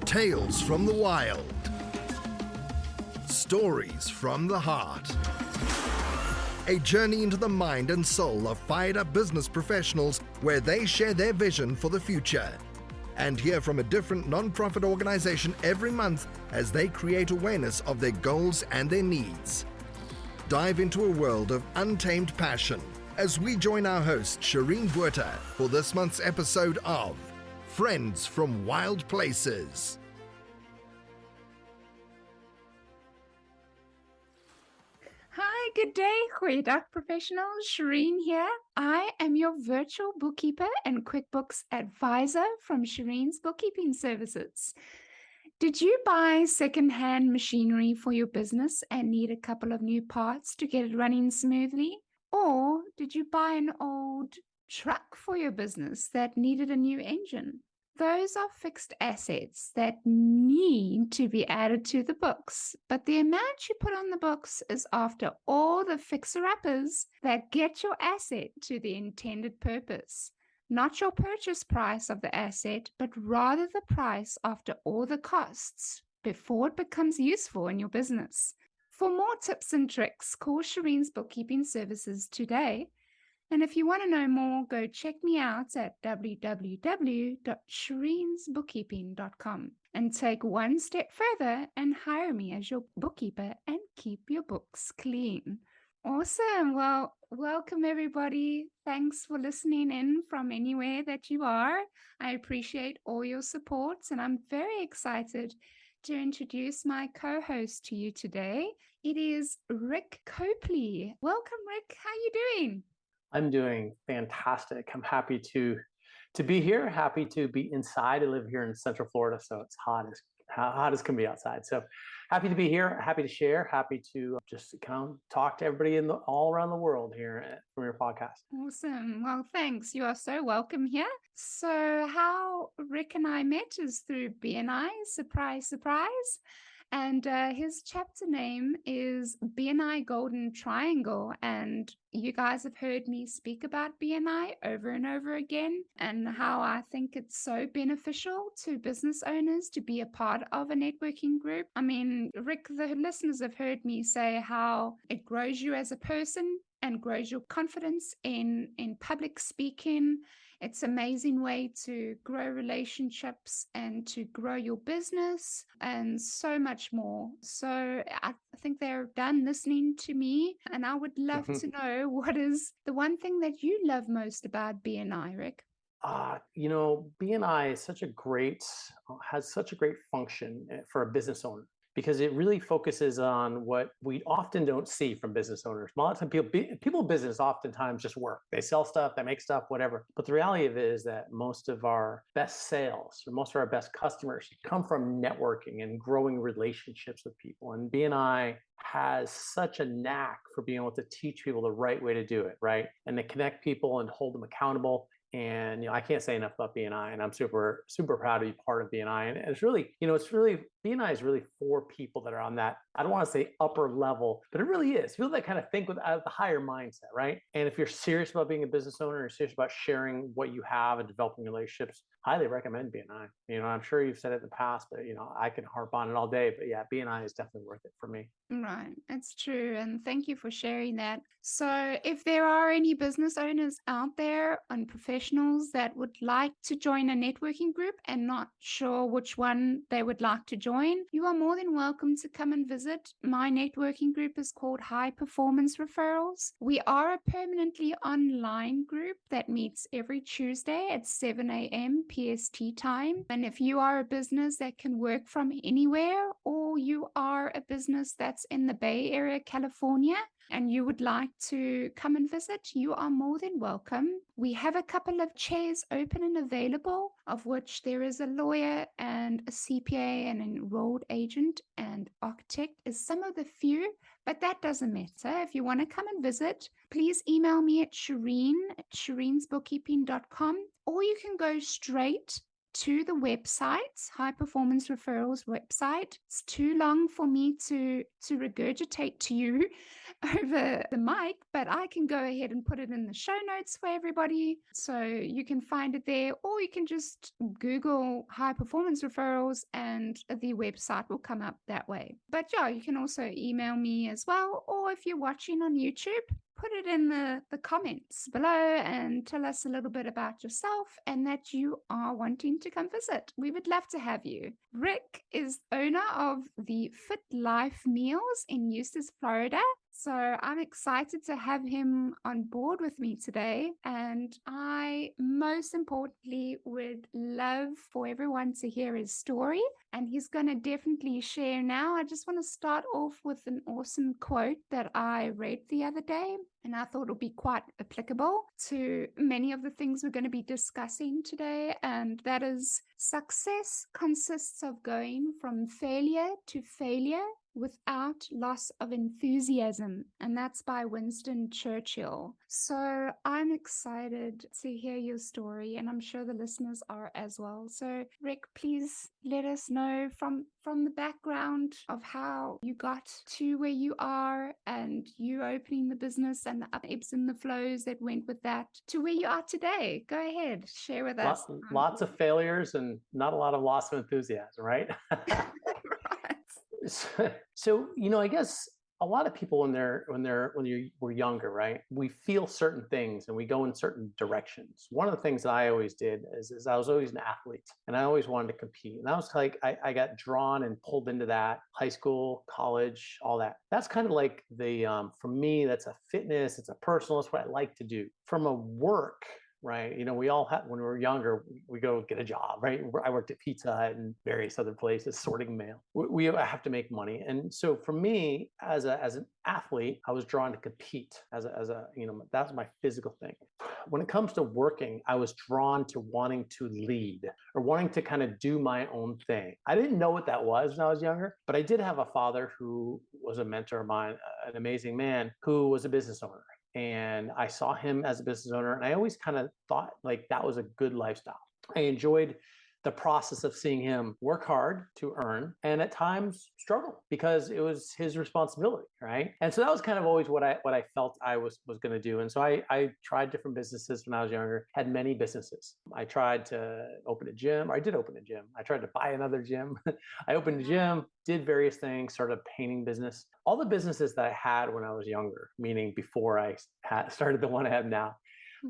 Tales from the wild. Stories from the heart. A journey into the mind and soul of fired-up business professionals where they share their vision for the future. And hear from a different non-profit organization every month as they create awareness of their goals and their needs. Dive into a world of untamed passion as we join our host, Shireen for this month's episode of Friends from Wild Places. Hi, good day, goeiedag professionals. Shireen here. I am your virtual bookkeeper and QuickBooks advisor from Shireen's Bookkeeping Services. Did you buy secondhand machinery for your business and need a couple of new parts to get it running smoothly? Or did you buy an old truck for your business that needed a new engine? Those are fixed assets that need to be added to the books, but the amount you put on the books is after all the fixer-uppers that get your asset to the intended purpose. Not your purchase price of the asset, but rather the price after all the costs before it becomes useful in your business. For more tips and tricks, call Shireen's Bookkeeping Services today. And if you want to know more, go check me out at www.shireensbookkeeping.com and take one step further and hire me as your bookkeeper and keep your books clean. Awesome. Well, welcome everybody. Thanks for listening in from anywhere that you are. I appreciate all your support, and I'm very excited to introduce my co-host to you today. It is Rick Copley. Welcome, Rick. How are you doing? I'm doing fantastic. I'm happy to be here, happy to be inside. I live here in Central Florida, so it's hot as can be outside. So happy to be here, happy to share, happy to just kind of talk to everybody all around the world here from your podcast. Awesome. Well, thanks. You are so welcome here. So how Rick and I met is through BNI, surprise, surprise. And his chapter name is BNI Golden Triangle. And you guys have heard me speak about BNI over and over again, and how I think it's so beneficial to business owners to be a part of a networking group. I mean, Rick, the listeners have heard me say how it grows you as a person and grows your confidence in public speaking. It's an amazing way to grow relationships and to grow your business and so much more. So I think they're done listening to me, and I would love to know what is the one thing that you love most about BNI, Rick? BNI is has such a great function for a business owner, because it really focuses on what we often don't see from business owners. A lot of times people in business oftentimes just work. They sell stuff, they make stuff, whatever. But the reality of it is that most of our best sales, or most of our best customers come from networking and growing relationships with people. And BNI has such a knack for being able to teach people the right way to do it, right? And to connect people and hold them accountable. And I can't say enough about BNI, and I'm super, super proud to be part of BNI. And it's really, BNI is really for people that are on that, I don't want to say upper level, but it really is. People that kind of think with the higher mindset, right? And if you're serious about being a business owner, or serious about sharing what you have and developing relationships, highly recommend BNI. I'm sure you've said it in the past, but I can harp on it all day. But yeah, BNI is definitely worth it for me. Right, it's true. And thank you for sharing that. So if there are any business owners out there and professionals that would like to join a networking group and not sure which one they would like to join, you are more than welcome to come and visit. My networking group is called High Performance Referrals. We are a permanently online group that meets every Tuesday at 7 a.m. PST time. And if you are a business that can work from anywhere, or you are a business that's in the Bay Area, California, and you would like to come and visit, you are more than welcome. We have a couple of chairs open and available, of which there is a lawyer and a CPA and an enrolled agent and architect is some of the few, but that doesn't matter. If you want to come and visit, please email me at Shireen at shireensbookkeeping.com, or you can go straight to the website, High Performance Referrals website. It's too long for me to regurgitate to you over the mic, but I can go ahead and put it in the show notes for everybody. So you can find it there, or you can just Google High Performance Referrals and the website will come up that way. But yeah, you can also email me as well, or if you're watching on YouTube, put it in the comments below and tell us a little bit about yourself and that you are wanting to come visit. We would love to have you. Rick is owner of the Fit Life Meals in Eustis, Florida. So I'm excited to have him on board with me today. And I most importantly would love for everyone to hear his story. And he's going to definitely share now. I just want to start off with an awesome quote that I read the other day. And I thought it would be quite applicable to many of the things we're going to be discussing today. And that is, success consists of going from failure to failure without loss of enthusiasm. And that's by Winston Churchill. So I'm excited to hear your story, and I'm sure the listeners are as well. So Rick, please let us know from the background of how you got to where you are and you opening the business and the ebbs and the flows that went with that to where you are today. Go ahead, share with us. Lots of failures and not a lot of loss of enthusiasm, right? So, I guess a lot of people when we're younger, right? We feel certain things and we go in certain directions. One of the things that I always did is I was always an athlete and I always wanted to compete. And I was like, I got drawn and pulled into that, high school, college, all that. That's kind of like for me, that's a fitness, it's a personal, it's what I like to do. From a work, right? We all had, when we were younger, we go get a job, right? I worked at Pizza Hut and various other places, sorting mail. We have to make money. And so for me, as an athlete, I was drawn to compete that's my physical thing. When it comes to working, I was drawn to wanting to lead or wanting to kind of do my own thing. I didn't know what that was when I was younger, but I did have a father who was a mentor of mine, an amazing man who was a business owner. And I saw him as a business owner, and I always kind of thought like that was a good lifestyle. I enjoyed the process of seeing him work hard to earn and at times struggle because it was his responsibility, right? And so that was kind of always what I felt I was going to do. And so I tried different businesses when I was younger, had many businesses. I tried to open a gym. I did open a gym. I tried to buy another gym. I opened a gym, did various things, started a painting business. All the businesses that I had when I was younger, meaning before I started the one I have now,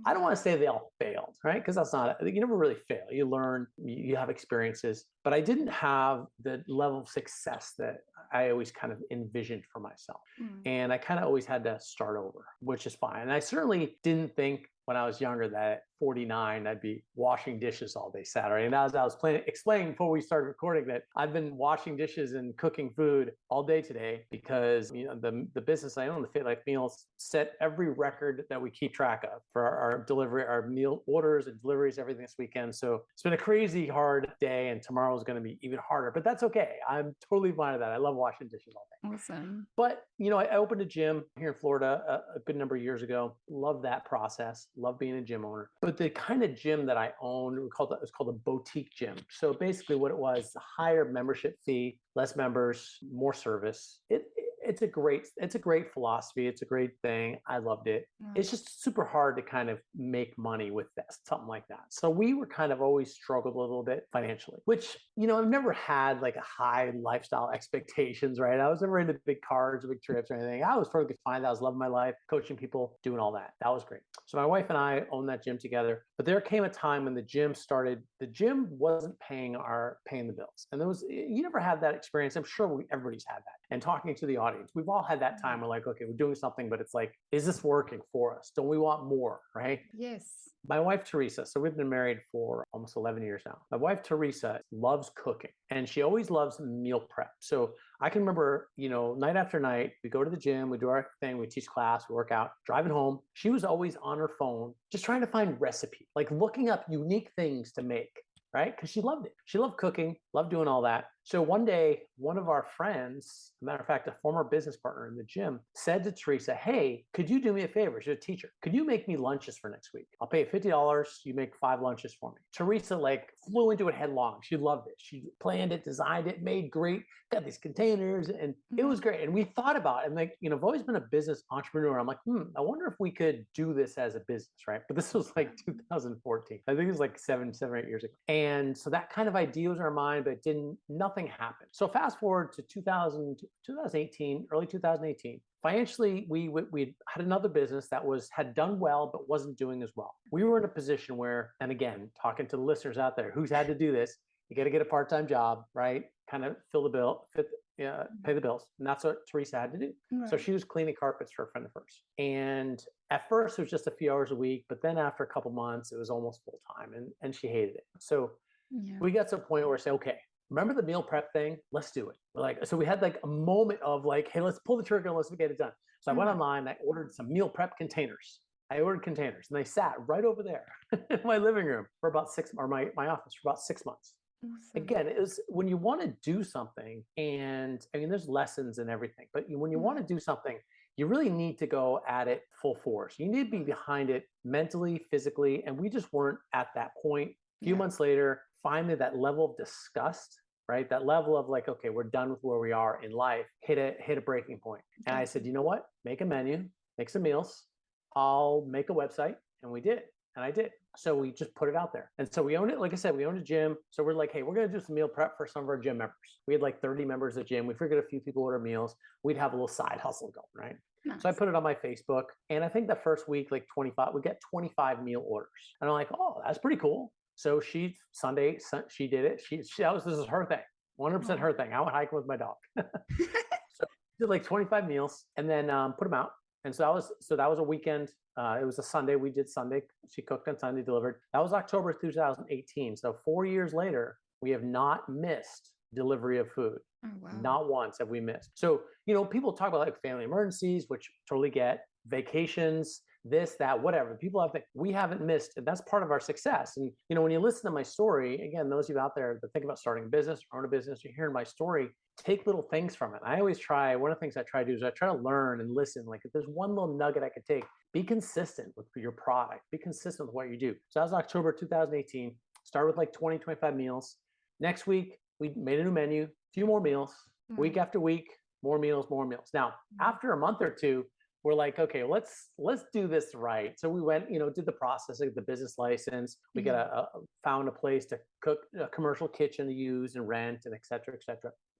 I don't want to say they all failed, right? Because that's not, you never really fail. You learn, you have experiences, but I didn't have the level of success that I always kind of envisioned for myself. And I kind of always had to start over, which is fine. And I certainly didn't think when I was younger that at 49, I'd be washing dishes all day Saturday. And as I was explaining before we started recording that I've been washing dishes and cooking food all day today because the business I own, the Fit Life Meals, set every record that we keep track of for our delivery, our meal orders and deliveries, everything this weekend. So it's been a crazy hard day, and tomorrow is going to be even harder, but that's okay. I'm totally fine with that. I love washing dishes all day. Awesome. But, I opened a gym here in Florida a good number of years ago. Love that process. Love being a gym owner. But the kind of gym that I owned, it was called a boutique gym. So basically what it was, a higher membership fee, less members, more service. It's a great philosophy. It's a great thing. I loved it. It's just super hard to kind of make money with this, something like that. So we were kind of always struggled a little bit financially, which, I've never had like a high lifestyle expectations, right? I was never into big cars, big trips or anything. I was perfectly fine. I was loving my life, coaching people, doing all that. That was great. So my wife and I owned that gym together, but there came a time when the gym wasn't paying the bills. And you never had that experience. I'm sure everybody's had that. And talking to the audience, we've all had that time where like, okay, we're doing something, but it's like, is this working for us? Don't we want more, right? Yes. My wife, Teresa, so we've been married for almost 11 years now. My wife, Teresa, loves cooking and she always loves meal prep. So I can remember, night after night, we go to the gym, we do our thing, we teach class, we work out, driving home. She was always on her phone, just trying to find recipe, like looking up unique things to make. right? Because she loved it. She loved cooking, loved doing all that. So one day, one of our friends, matter of fact, a former business partner in the gym, said to Teresa, hey, could you do me a favor? She's a teacher. Could you make me lunches for next week? I'll pay you $50. You make 5 lunches for me. Teresa flew into it headlong. She loved it. She planned it, designed it, made great, got these containers, and it was great. And we thought about it. And I've always been a business entrepreneur. I'm like, I wonder if we could do this as a business, right? But this was 2014. I think it was 7 or 8 years ago. And so that kind of idea was in our mind, but nothing happened. So fast forward to 2018, early 2018. Financially, we had another business that had done well, but wasn't doing as well. We were in a position where, and again, talking to the listeners out there, who's had to do this, you got to get a part-time job, right? Kind of fill the bill, pay the bills. And that's what Teresa had to do. Right. So she was cleaning carpets for a friend of hers. And at first it was just a few hours a week, but then after a couple months, it was almost full time, and she hated it. So we got to a point where we say, okay, remember the meal prep thing? Let's do it. So we had a moment of hey, let's pull the trigger and let's get it done. So I went online, I ordered some meal prep containers. I ordered containers and they sat right over there in my living room for about my office for about 6 months. Awesome. Again, it was when you want to do something, and there's lessons and everything, but when you want to do something, you really need to go at it full force. You need to be behind it mentally, physically, and we just weren't at that point. A few months later, finally that level of disgust, right? That level of okay, we're done with where we are in life, hit a breaking point. And I said, you know what? Make a menu, make some meals. I'll make a website. And we did. And I did. So we just put it out there. And so we owned it. Like I said, we owned a gym. So we're hey, we're going to do some meal prep for some of our gym members. We had 30 members of the gym. We figured a few people order meals. We'd have a little side hustle going, right? Nice. So I put it on my Facebook. And I think the first week, 25, we get 25 meal orders. And I'm oh, that's pretty cool. So she did it. This is her thing, 100% her thing. I went hiking with my dog. So we did 25 meals and then put them out. And so that was a weekend. It was a Sunday. We did Sunday. She cooked on Sunday, delivered. That was October 2018. So 4 years later, we have not missed delivery of food. Oh, wow. Not once have we missed. So, people talk about family emergencies, which totally get, vacations, this, that, whatever. People have we haven't missed, and that's part of our success. And, when you listen to my story, again, those of you out there that think about starting a business or own a business, you're hearing my story, take little things from it. I always one of the things I try to do is I try to learn and listen. If there's one little nugget I could take, be consistent with your product, be consistent with what you do. So that was October 2018, started with 20, 25 meals. Next week, we made a new menu, a few more meals, week after week, more meals, more meals. Now, after a month or two, we're okay, let's do this right. So we went, did the process of the business license. We found a place to cook, a commercial kitchen to use and rent, and et cetera,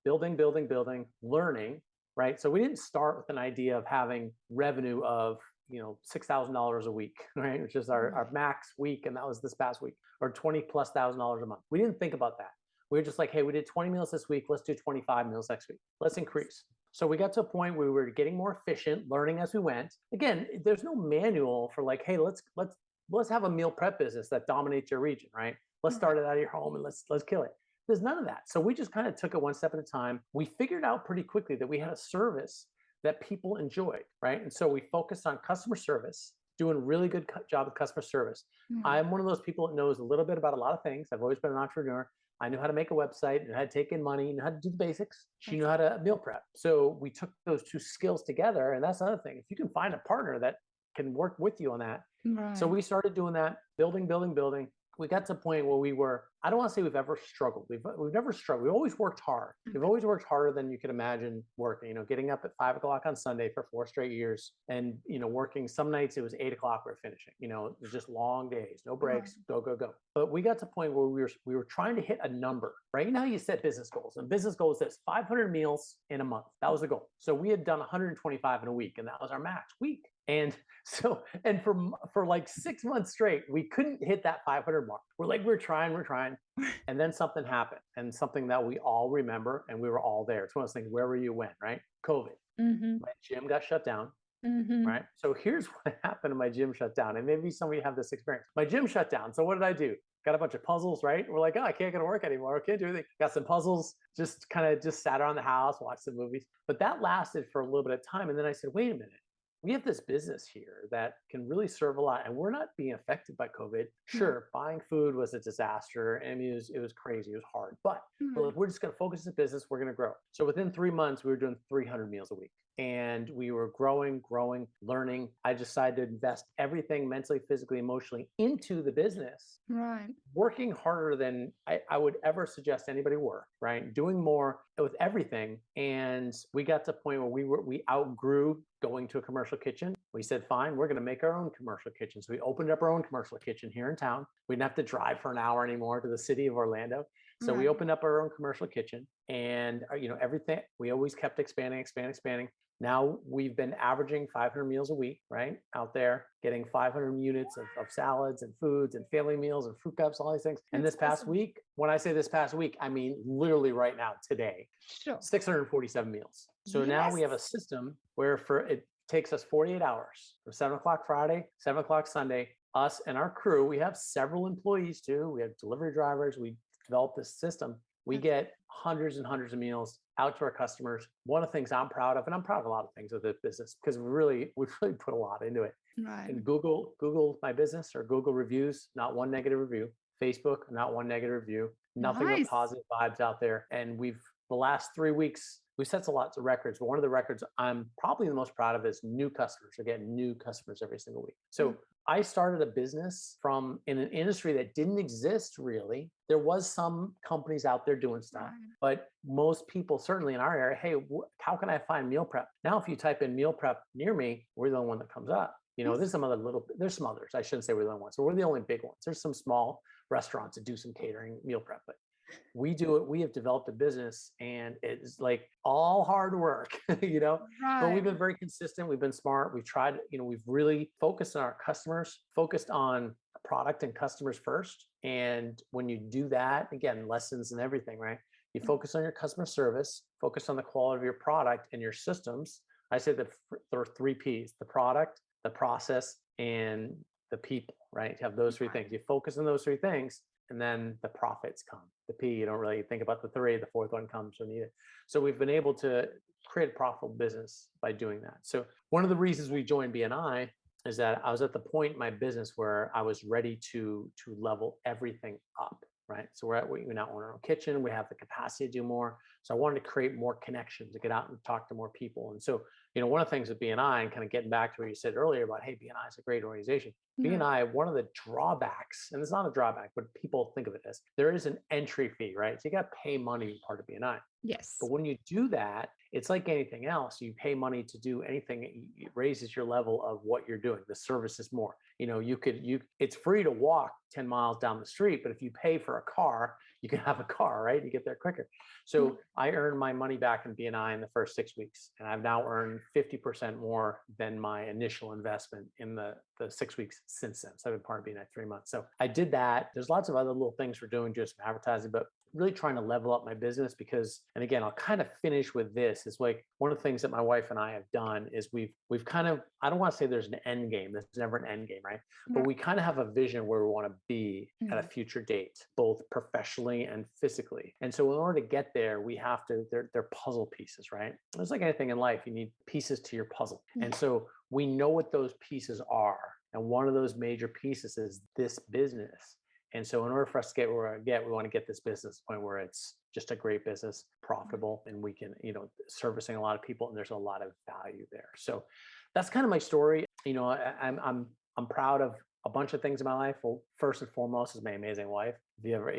building, learning, right? So we didn't start with an idea of having revenue of, $6,000 a week, right? Which is our max week. And that was this past week, or $20,000+ a month. We didn't think about that. We were just hey, we did 20 meals this week. Let's do 25 meals next week. Let's increase. So we got to a point where we were getting more efficient, learning as we went. Again, there's no manual for hey, let's have a meal prep business that dominates your region, right? Let's start it out of your home and let's kill it. There's none of that. So we just kind of took it one step at a time. We figured out pretty quickly that we had a service that people enjoyed, right? And so we focused on customer service, doing a really good job with customer service. I'm one of those people that knows a little bit about a lot of things. I've always been an entrepreneur. I knew how to make a website, knew how to take in money, knew how to do the basics. She knew how to meal prep. So we took those two skills together. And that's another thing. If you can find a partner that can work with you on that. Right. So we started doing that, building. We got to a point where I don't want to say we've ever struggled. We've never struggled. We've always worked hard. We've always worked harder than you could imagine working, getting up at 5 o'clock on Sunday for 4 straight years and, working. Some nights it was 8 o'clock we're finishing, it was just long days, no breaks, go. But we got to a point where we were trying to hit a number, right? You you set business goals, and business goal is this: 500 meals in a month. That was the goal. So we had done 125 in a week, and that was our max week. And so, for 6 months straight, we couldn't hit that 500 mark. We're trying. And then something happened, and something that we all remember, and we were all there. It's one of those things, where were you when, right? COVID. My gym got shut down, right? So here's what happened when my gym shut down. And maybe some of you have this experience. My gym shut down. So what did I do? Got a bunch of puzzles, right? We're oh, I can't go to work anymore. I can't do anything. Got some puzzles, just sat around the house, watched some movies. But that lasted for a little bit of time. And then I said, wait a minute. we have this business here that can really serve a lot, and we're not being affected by COVID. Sure, buying food was a disaster. I mean, it was crazy. It was hard, but we're just going to focus the business. We're going to grow. So within 3 months, we were doing 300 meals a week. And we were growing, learning. I decided to invest everything mentally, physically, emotionally into the business. Right. Working harder than I would ever suggest anybody work, right? Doing more with everything. And we got to a point where we outgrew going to a commercial kitchen. We said, fine, we're going to make our own commercial kitchen. So we opened up our own commercial kitchen here in town. We didn't have to drive for an hour anymore to the city of Orlando. So we opened up our own commercial kitchen, and everything, we always kept expanding. Now we've been averaging 500 meals a week, right? Out there getting 500 units of salads and foods and family meals and fruit cups, all these things. And this past week, when I say this past week, I mean literally right now, today, 647 meals. So now we have a system where it takes us 48 hours from 7 o'clock Friday, 7 o'clock Sunday, us and our crew. We have several employees too. We have delivery drivers. We developed this system. We get hundreds and hundreds of meals out to our customers. One of the things I'm proud of, and I'm proud of a lot of things with this business, because we've really put a lot into it. Right. And Google my business, or Google reviews, not one negative review. Facebook, not one negative review. Nothing but positive vibes out there. And the last 3 weeks, we set lots of records, but one of the records I'm probably the most proud of is new customers. We're getting new customers every single week. So I started a business in an industry that didn't exist really. There was some companies out there doing stuff, but most people, certainly in our area, hey, how can I find meal prep? Now, if you type in meal prep near me, we're the only one that comes up. There's some others. I shouldn't say we're the only ones. So we're the only big ones. There's some small restaurants that do some catering meal prep, but we do it. We have developed a business, and it's like all hard work, but we've been very consistent. We've been smart. We've tried, we've really focused on our customers, focused on product and customers first. And when you do that, again, lessons and everything, right? You focus on your customer service, focus on the quality of your product and your systems. I say that there are 3 Ps: the product, the process, and the people, right? You have those 3 things. You focus on those 3 things, and then the profits come. The P, you don't really think about the 3, the 4th one comes when you need it. So we've been able to create a profitable business by doing that. So one of the reasons we joined BNI is that I was at the point in my business where I was ready to level everything up, right? So we now own our own kitchen. We have the capacity to do more. So I wanted to create more connections, to get out and talk to more people. And so, one of the things with BNI, and kind of getting back to what you said earlier about, hey, BNI is a great organization. BNI, one of the drawbacks, and it's not a drawback, but people think of it as, there is an entry fee, right? So you got to pay money to be part of BNI. Yes. But when you do that, it's like anything else. You pay money to do anything. It raises your level of what you're doing. The service is more. It's free to walk 10 miles down the street, but if you pay for a car, you can have a car, right? You get there quicker. So I earned my money back in BNI in the first 6 weeks, and I've now earned 50% more than my initial investment in the 6 weeks since then. So I've been part of BNI 3 months. So I did that. There's lots of other little things we're doing, just advertising, but really trying to level up my business because, and again, I'll kind of finish with this, is like one of the things that my wife and I have done is we've kind of, I don't want to say there's an end game. There's never an end game, right? But we kind of have a vision where we want to be at a future date, both professionally and physically. And so in order to get there, we have to, they're puzzle pieces, right? It's like anything in life, you need pieces to your puzzle. And so we know what those pieces are. And one of those major pieces is this business. And so in order for us to get where we're we want to get this business to the point where it's just a great business, profitable, and we can, servicing a lot of people, and there's a lot of value there. So that's kind of my story. I'm proud of a bunch of things in my life. Well, first and foremost is my amazing wife. If you ever,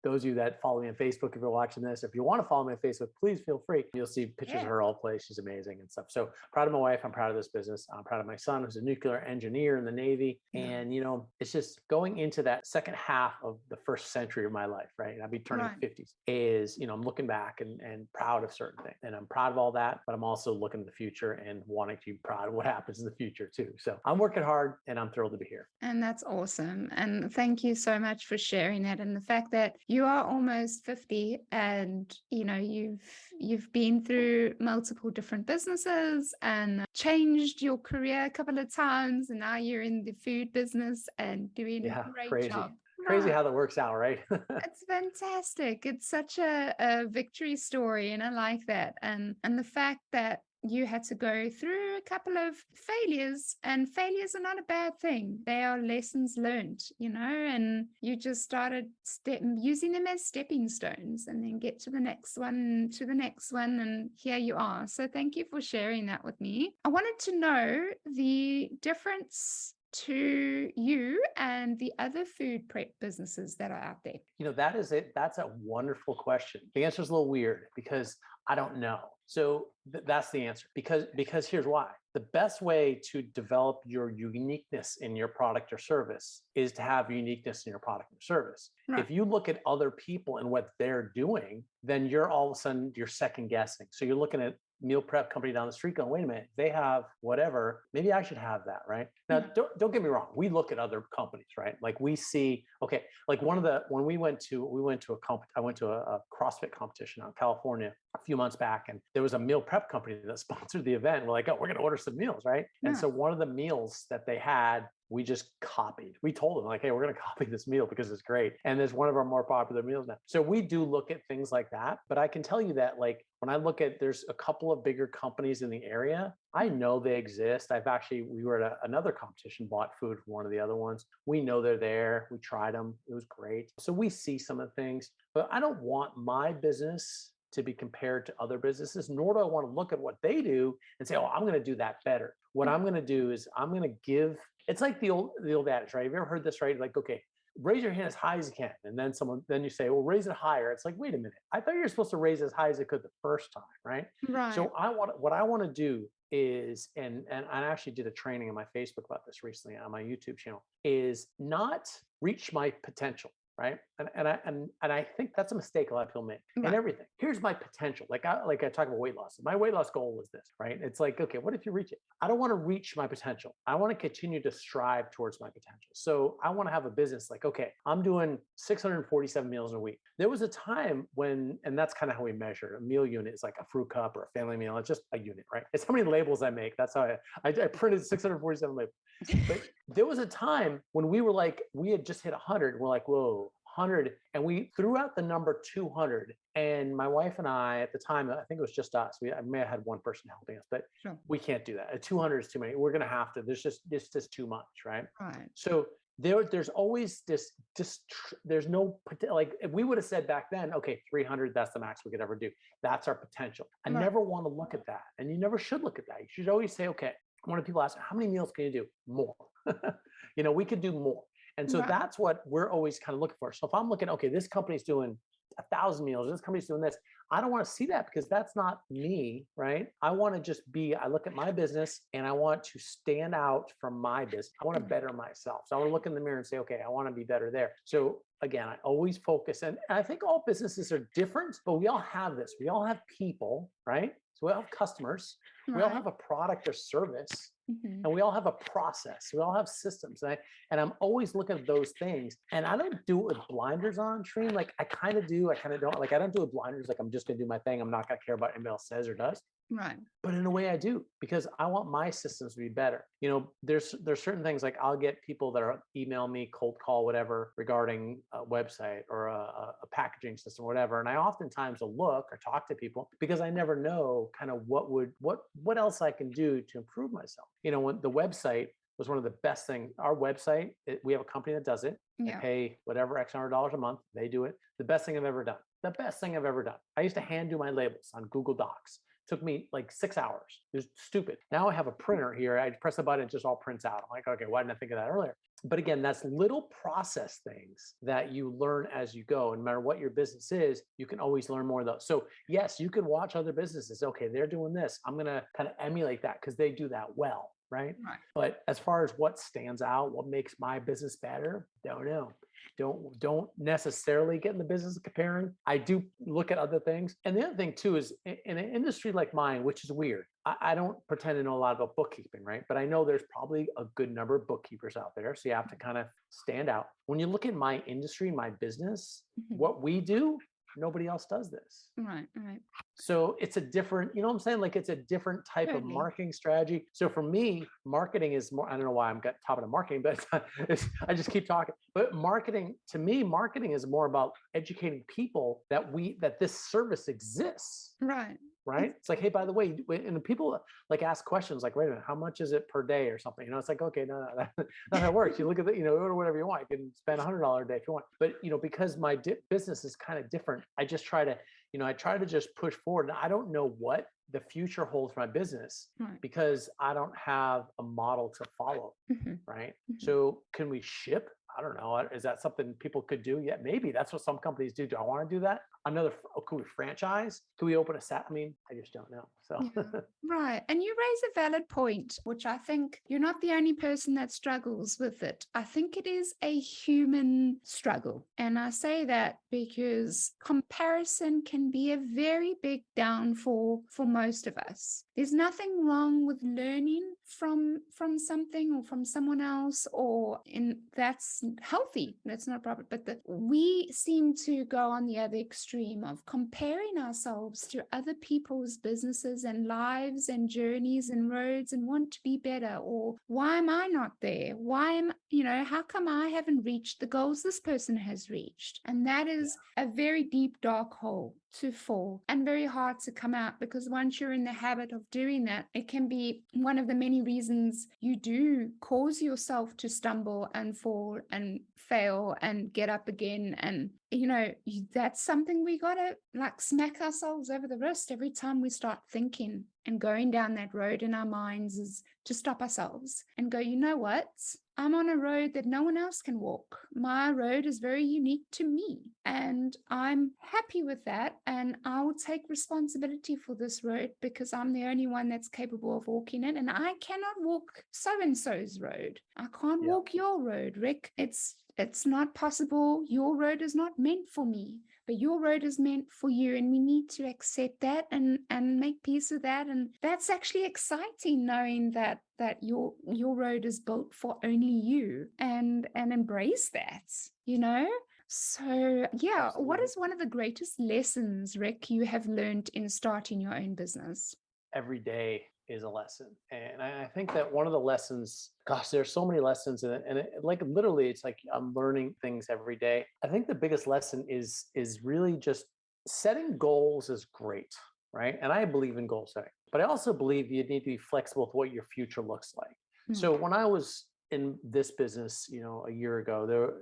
those of you that follow me on Facebook, if you're watching this, if you want to follow me on Facebook, please feel free. You'll see pictures of her all place. She's amazing and stuff. So proud of my wife. I'm proud of this business. I'm proud of my son, who's a nuclear engineer in the Navy. And, it's just going into that second half of the first century of my life, right? And I'll be turning 50s is, I'm looking back and proud of certain things. And I'm proud of all that, but I'm also looking to the future and wanting to be proud of what happens in the future too. So I'm working hard and I'm thrilled to be here. And that's awesome. And thank you so much for sharing that. And the fact that you are almost 50 and, you've been through multiple different businesses and changed your career a couple of times. And now you're in the food business and doing a great job. Crazy how that works out, right? It's fantastic. It's such a victory story. And I like that. And the fact that you had to go through a couple of failures, and failures are not a bad thing. They are lessons learned, and you just started using them as stepping stones, and then get to the next one, and here you are. So thank you for sharing that with me. I wanted to know the difference to you and the other food prep businesses that are out there. That is it. That's a wonderful question. The answer is a little weird because I don't know. So that's the answer, because here's why. The best way to develop your uniqueness in your product or service is to have uniqueness in your product or service. Right. If you look at other people and what they're doing, then you're all of a sudden, you're second guessing. So you're looking at meal prep company down the street going, wait a minute, they have whatever, maybe I should have that, right? Now, don't get me wrong. We look at other companies, right? Like we see, okay, like when I went to a CrossFit competition out in California a few months back, and there was a meal prep company that sponsored the event. We're like, oh, we're going to order some meals, right? Yeah. And so one of the meals that they had, we just copied. We told them like, hey, we're going to copy this meal because it's great. And it's one of our more popular meals now. So we do look at things like that. But I can tell you that like, when I look at, there's a couple of bigger companies in the area, I know they exist. We were at another competition, bought food from one of the other ones. We know they're there. We tried them. It was great. So we see some of the things, but I don't want my business to be compared to other businesses, nor do I want to look at what they do and say, oh, I'm going to do that better. What I'm going to do is I'm going to give, it's like the old adage, right? Have you ever heard this, right? Like, okay, raise your hand as high as you can. And then you say, well, raise it higher. It's like, wait a minute. I thought you were supposed to raise as high as it could the first time, right? Right. So what I want to do is, and I actually did a training on my Facebook about this recently on my YouTube channel, is not reach my potential. Right. And I think that's a mistake a lot of people make in everything. Here's my potential. Like I talk about weight loss. My weight loss goal was this, right? It's like, okay, what if you reach it? I don't want to reach my potential. I want to continue to strive towards my potential. So I want to have a business like, okay, I'm doing 647 meals a week. There was a time when, and that's kind of how we measure a meal unit is like a fruit cup or a family meal. It's just a unit, right? It's how many labels I make. That's how I printed 647 labels. But there was a time when we had just hit 100. We're like, whoa, 100. And we threw out the number 200. And my wife and I, at the time, I think it was just us. I may have had one person helping us, but we can't do that. 200 is too many. We're going to have to, there's just too much, right? Right. So there's always there's no, like if we would have said back then, okay, 300, that's the max we could ever do. That's our potential. I never want to look at that. And you never should look at that. You should always say, okay, when people ask, how many meals can you do? More. We could do more. And so that's what we're always kind of looking for. So if I'm looking, okay, this company's doing 1,000 meals, this company's doing this, I don't want to see that because that's not me, right? I want to just I look at my business and I want to stand out from my business. I want to better myself. So I want to look in the mirror and say, okay, I want to be better there. So again, I always focus, and I think all businesses are different, but we all have this. We all have people, right? So we all have customers. We all have a product or service. And we all have a process. We all have systems. And I'm always looking at those things. And I don't do it with blinders on, Shireen. Like I kind of do. I kind of don't. Like I don't do it with blinders. Like I'm just going to do my thing. I'm not going to care about what anybody else says or does. Right. But in a way I do, because I want my systems to be better. There's certain things like I'll get people that are email me, cold call, whatever, regarding a website or a packaging system, or whatever. And I oftentimes will look or talk to people because I never know kind of what else I can do to improve myself. When the website was one of the best things. Our website, we have a company that does it. Yeah. I pay whatever X number of dollars a month. They do it. The best thing I've ever done. The best thing I've ever done. I used to hand do my labels on Google Docs. Took me like 6 hours. It was stupid. Now I have a printer here. I press a button, it just all prints out. I'm like, okay, why didn't I think of that earlier? But again, that's little process things that you learn as you go. And no matter what your business is, you can always learn more of those. So yes, you can watch other businesses. Okay, they're doing this. I'm going to kind of emulate that because they do that well, right? But as far as what stands out, what makes my business better, don't know. Don't necessarily get in the business of comparing. I do look at other things. And the other thing too is in an industry like mine, which is weird. I don't pretend to know a lot about bookkeeping, right? But I know there's probably a good number of bookkeepers out there. So you have to kind of stand out. When you look at my industry, my business, what we do, nobody else does this. Right. So it's a different, you know what I'm saying? Like it's a different type of marketing strategy. So for me, marketing is more, I don't know why I'm got top of marketing, but I just keep talking. But marketing, to me, marketing is more about educating people that this service exists. Right. right? It's like, hey, by the way, and people like ask questions like, wait a minute, how much is it per day or something? It's like, okay, no, that's not how it works. You look at order whatever you want. You can spend $100 a day if you want. But, because my business is kind of different, I just try to, I try to just push forward. And I don't know what the future holds for my business because I don't have a model to follow, right? So can we ship? I don't know. Is that something people could do? Yeah, maybe that's what some companies do. Do I want to do that? Could we franchise? Could we open a set? I just don't know. So, Right. And you raise a valid point, which I think you're not the only person that struggles with it. I think it is a human struggle. And I say that because comparison can be a very big downfall for most of us. There's nothing wrong with learning from something or from someone else, that's healthy. That's not a problem. But we seem to go on the other extreme of comparing ourselves to other people's businesses and lives and journeys and roads and want to be better. Or why am I not there? How come I haven't reached the goals this person has reached? And that is a very deep, dark hole to fall and very hard to come out, because once you're in the habit of doing that, it can be one of the many reasons you do cause yourself to stumble and fall and fail and get up again. And that's something we gotta smack ourselves over the wrist every time we start thinking and going down that road in our minds, is to stop ourselves and go, you know what? I'm on a road that no one else can walk. My road is very unique to me, and I'm happy with that. And I will take responsibility for this road because I'm the only one that's capable of walking it. And I cannot walk so-and-so's road. I can't walk your road, Rick. It's not possible. Your road is not meant for me, but your road is meant for you. And we need to accept that and make peace with that. And that's actually exciting, knowing that your road is built for only you, and embrace that, So what is one of the greatest lessons, Rick, you have learned in starting your own business? Every day is a lesson. And I think that one of the lessons, gosh, there's so many lessons in it. And literally, it's like I'm learning things every day. I think the biggest lesson is really just setting goals is great, right? And I believe in goal setting, but I also believe you need to be flexible with what your future looks like. So when I was in this business, a year ago,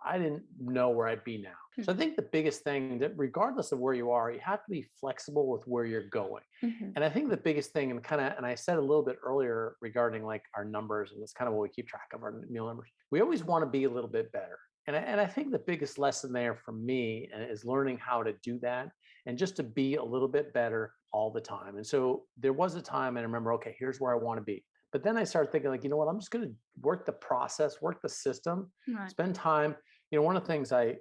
I didn't know where I'd be now. So I think the biggest thing, that regardless of where you are, you have to be flexible with where you're going. And I think the biggest thing, and I said a little bit earlier regarding our numbers, and it's kind of what we keep track of, our meal numbers. We always want to be a little bit better. And I think the biggest lesson there for me is learning how to do that and just to be a little bit better all the time. And so there was a time, and I remember, okay, here's where I want to be. But then I started thinking, you know what, I'm just going to work the process, work the system, spend time. One of the things I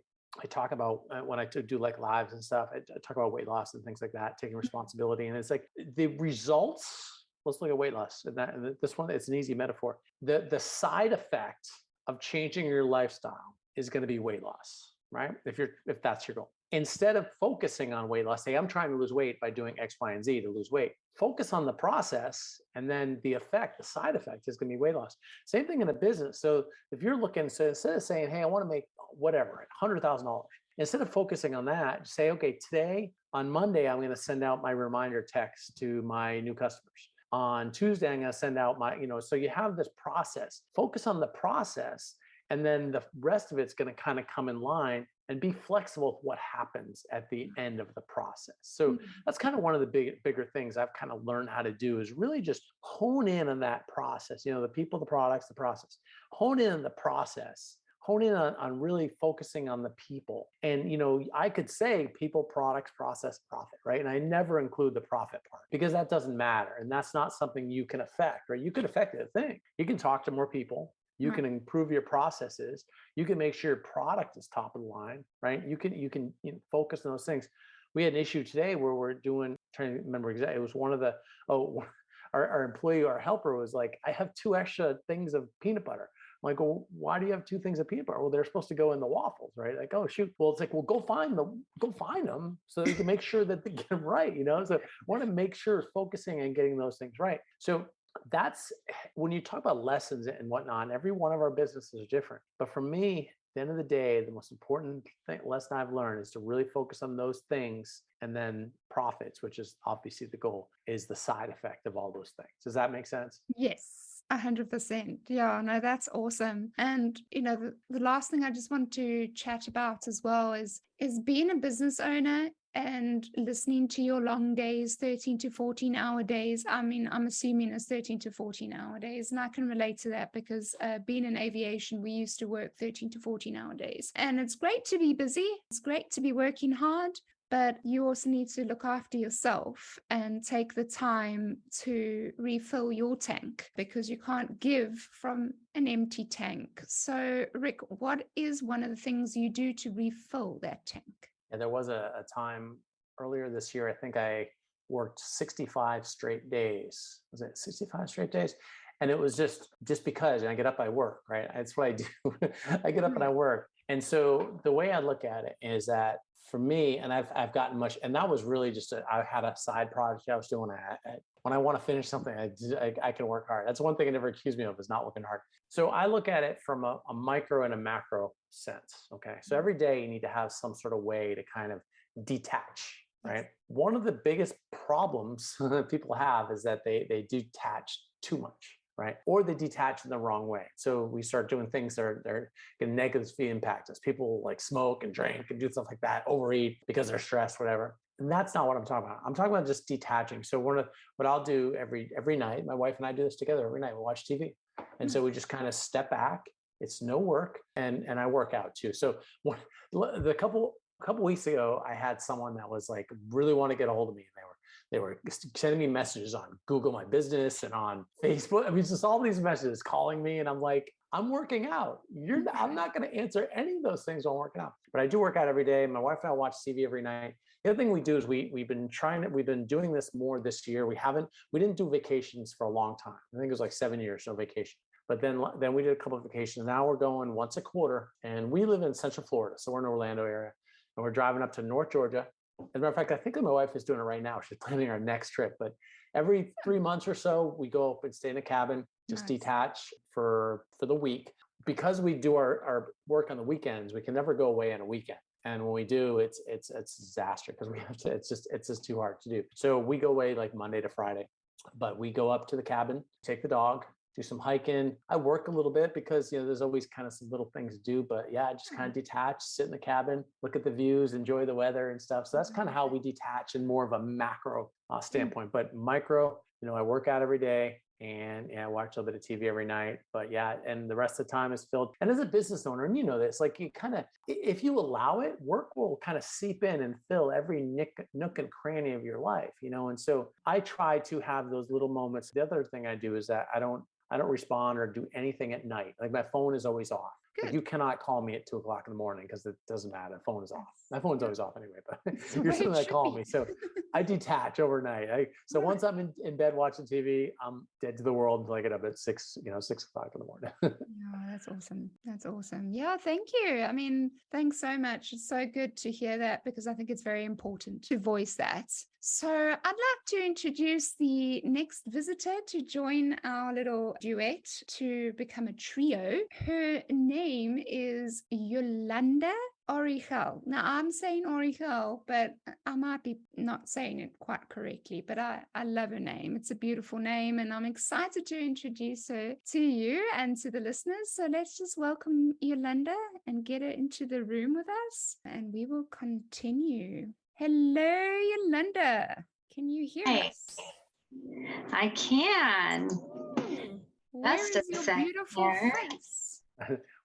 talk about when I do lives and stuff, I talk about weight loss and things like that, taking responsibility. And it's like the results, let's look at weight loss. And this one, it's an easy metaphor. The side effect of changing your lifestyle is going to be weight loss, right? If that's your goal. Instead of focusing on weight loss, say I'm trying to lose weight by doing X, Y, and Z to lose weight. Focus on the process, and then the side effect is going to be weight loss. Same thing in a business. So if you're looking, so instead of saying, hey, I want to make whatever, $100,000, instead of focusing on that, say, okay, today on Monday, I'm going to send out my reminder text to my new customers. On Tuesday, I'm going to send out so you have this process. Focus on the process, and then the rest of it's going to kind of come in line, and be flexible with what happens at the end of the process. So that's kind of one of the bigger things I've kind of learned how to do, is really just hone in on that process. The people, the products, the process. Hone in on the process. Hone in on really focusing on the people. And, I could say people, products, process, profit, right? And I never include the profit part, because that doesn't matter. And that's not something you can affect, right? You can affect a thing. You can talk to more people. You can improve your processes. You can make sure your product is top of the line, right? You can focus on those things. We had an issue today where we're trying to remember exactly. It was one of the, our employee, our helper was like, I have 2 extra things of peanut butter. I'm like, well, why do you have 2 things of peanut butter? Well, they're supposed to go in the waffles, right? Like, oh, shoot. Well, it's like, well, go find them so that you can make sure that they get them right, So I want to make sure focusing and getting those things right. So that's when you talk about lessons and whatnot, every one of our businesses is different. But for me, the end of the day, the most important lesson I've learned is to really focus on those things, and then profits, which is obviously the goal, is the side effect of all those things. Does that make sense? Yes, 100%. Yeah, no, that's awesome. And the last thing I just want to chat about as well is being a business owner and listening to your long days, 13 to 14-hour days. I mean, I'm assuming it's 13 to 14-hour days, and I can relate to that because being in aviation, we used to work 13 to 14-hour days. And it's great to be busy. It's great to be working hard, but you also need to look after yourself and take the time to refill your tank, because you can't give from an empty tank. So, Rick, what is one of the things you do to refill that tank? And there was a time earlier this year, I think I worked 65 straight days. Was it 65 straight days? And it was just because, and I get up, I work, right? That's what I do. I get up and I work. And so the way I look at it is that for me, and I've gotten much, and that was really just, I had a side project I was doing. When I want to finish something, I can work hard. That's one thing I never accused me of, is not working hard. So I look at it from a micro and a macro sense. Okay. So every day you need to have some sort of way to kind of detach, right? One of the biggest problems that people have is that they detach too much, right? Or they detach in the wrong way. So we start doing things that are going to negatively impact us. People like smoke and drink and do stuff like that, overeat because they're stressed, whatever. And that's not what I'm talking about. I'm talking about just detaching. So what I'll do every night, my wife and I do this together every night. We watch TV. And so we just kind of step back. It's no work. And I work out too. So a couple weeks ago, I had someone that was like, really want to get a hold of me. And they were sending me messages on Google My Business and on Facebook. I mean, just all these messages calling me. And I'm like, I'm working out. I'm not going to answer any of those things while I'm working out. But I do work out every day. My wife and I watch TV every night. The other thing we do is we've been doing this more this year. We didn't do vacations for a long time. I think it was like 7 years, no vacation. But then we did a couple of vacations. Now we're going once a quarter, and we live in Central Florida. So we're in the Orlando area, and we're driving up to North Georgia. As a matter of fact, I think my wife is doing it right now. She's planning our next trip. But every 3 months or so, we go up and stay in a cabin, just detach for the week. Because we do our work on the weekends, we can never go away on a weekend. And when we do, it's a disaster because it's just too hard to do. So we go away like Monday to Friday, but we go up to the cabin, take the dog, do some hiking. I work a little bit because, there's always kind of some little things to do, but yeah, just kind of detach, sit in the cabin, look at the views, enjoy the weather and stuff. So that's kind of how we detach in more of a macro standpoint. But micro, I work out every day. And I watch a little bit of TV every night, but yeah, and the rest of the time is filled. And as a business owner, and this, like you kind of, if you allow it, work will kind of seep in and fill every nook and cranny of your life, And so I try to have those little moments. The other thing I do is that I don't respond or do anything at night. Like my phone is always off. Like you cannot call me at 2 o'clock in the morning because it doesn't matter. The phone is off. My phone's always off anyway, but you're still going to call me. So I detach overnight. So once I'm in bed watching TV, I'm dead to the world until I get up at 6 o'clock in the morning. Oh, that's awesome. That's awesome. Yeah, thank you. I mean, thanks so much. It's so good to hear that because I think it's very important to voice that. So I'd like to introduce the next visitor to join our little duet to become a trio. Her name is Yolanda Origel. Now I'm saying Origel, but I might be not saying it quite correctly, but I love her name. It's a beautiful name and I'm excited to introduce her to you and to the listeners. So let's just welcome Yolanda and get her into the room with us and we will continue. Hello, Yolanda. Can you hear us? I can. Where is your beautiful face?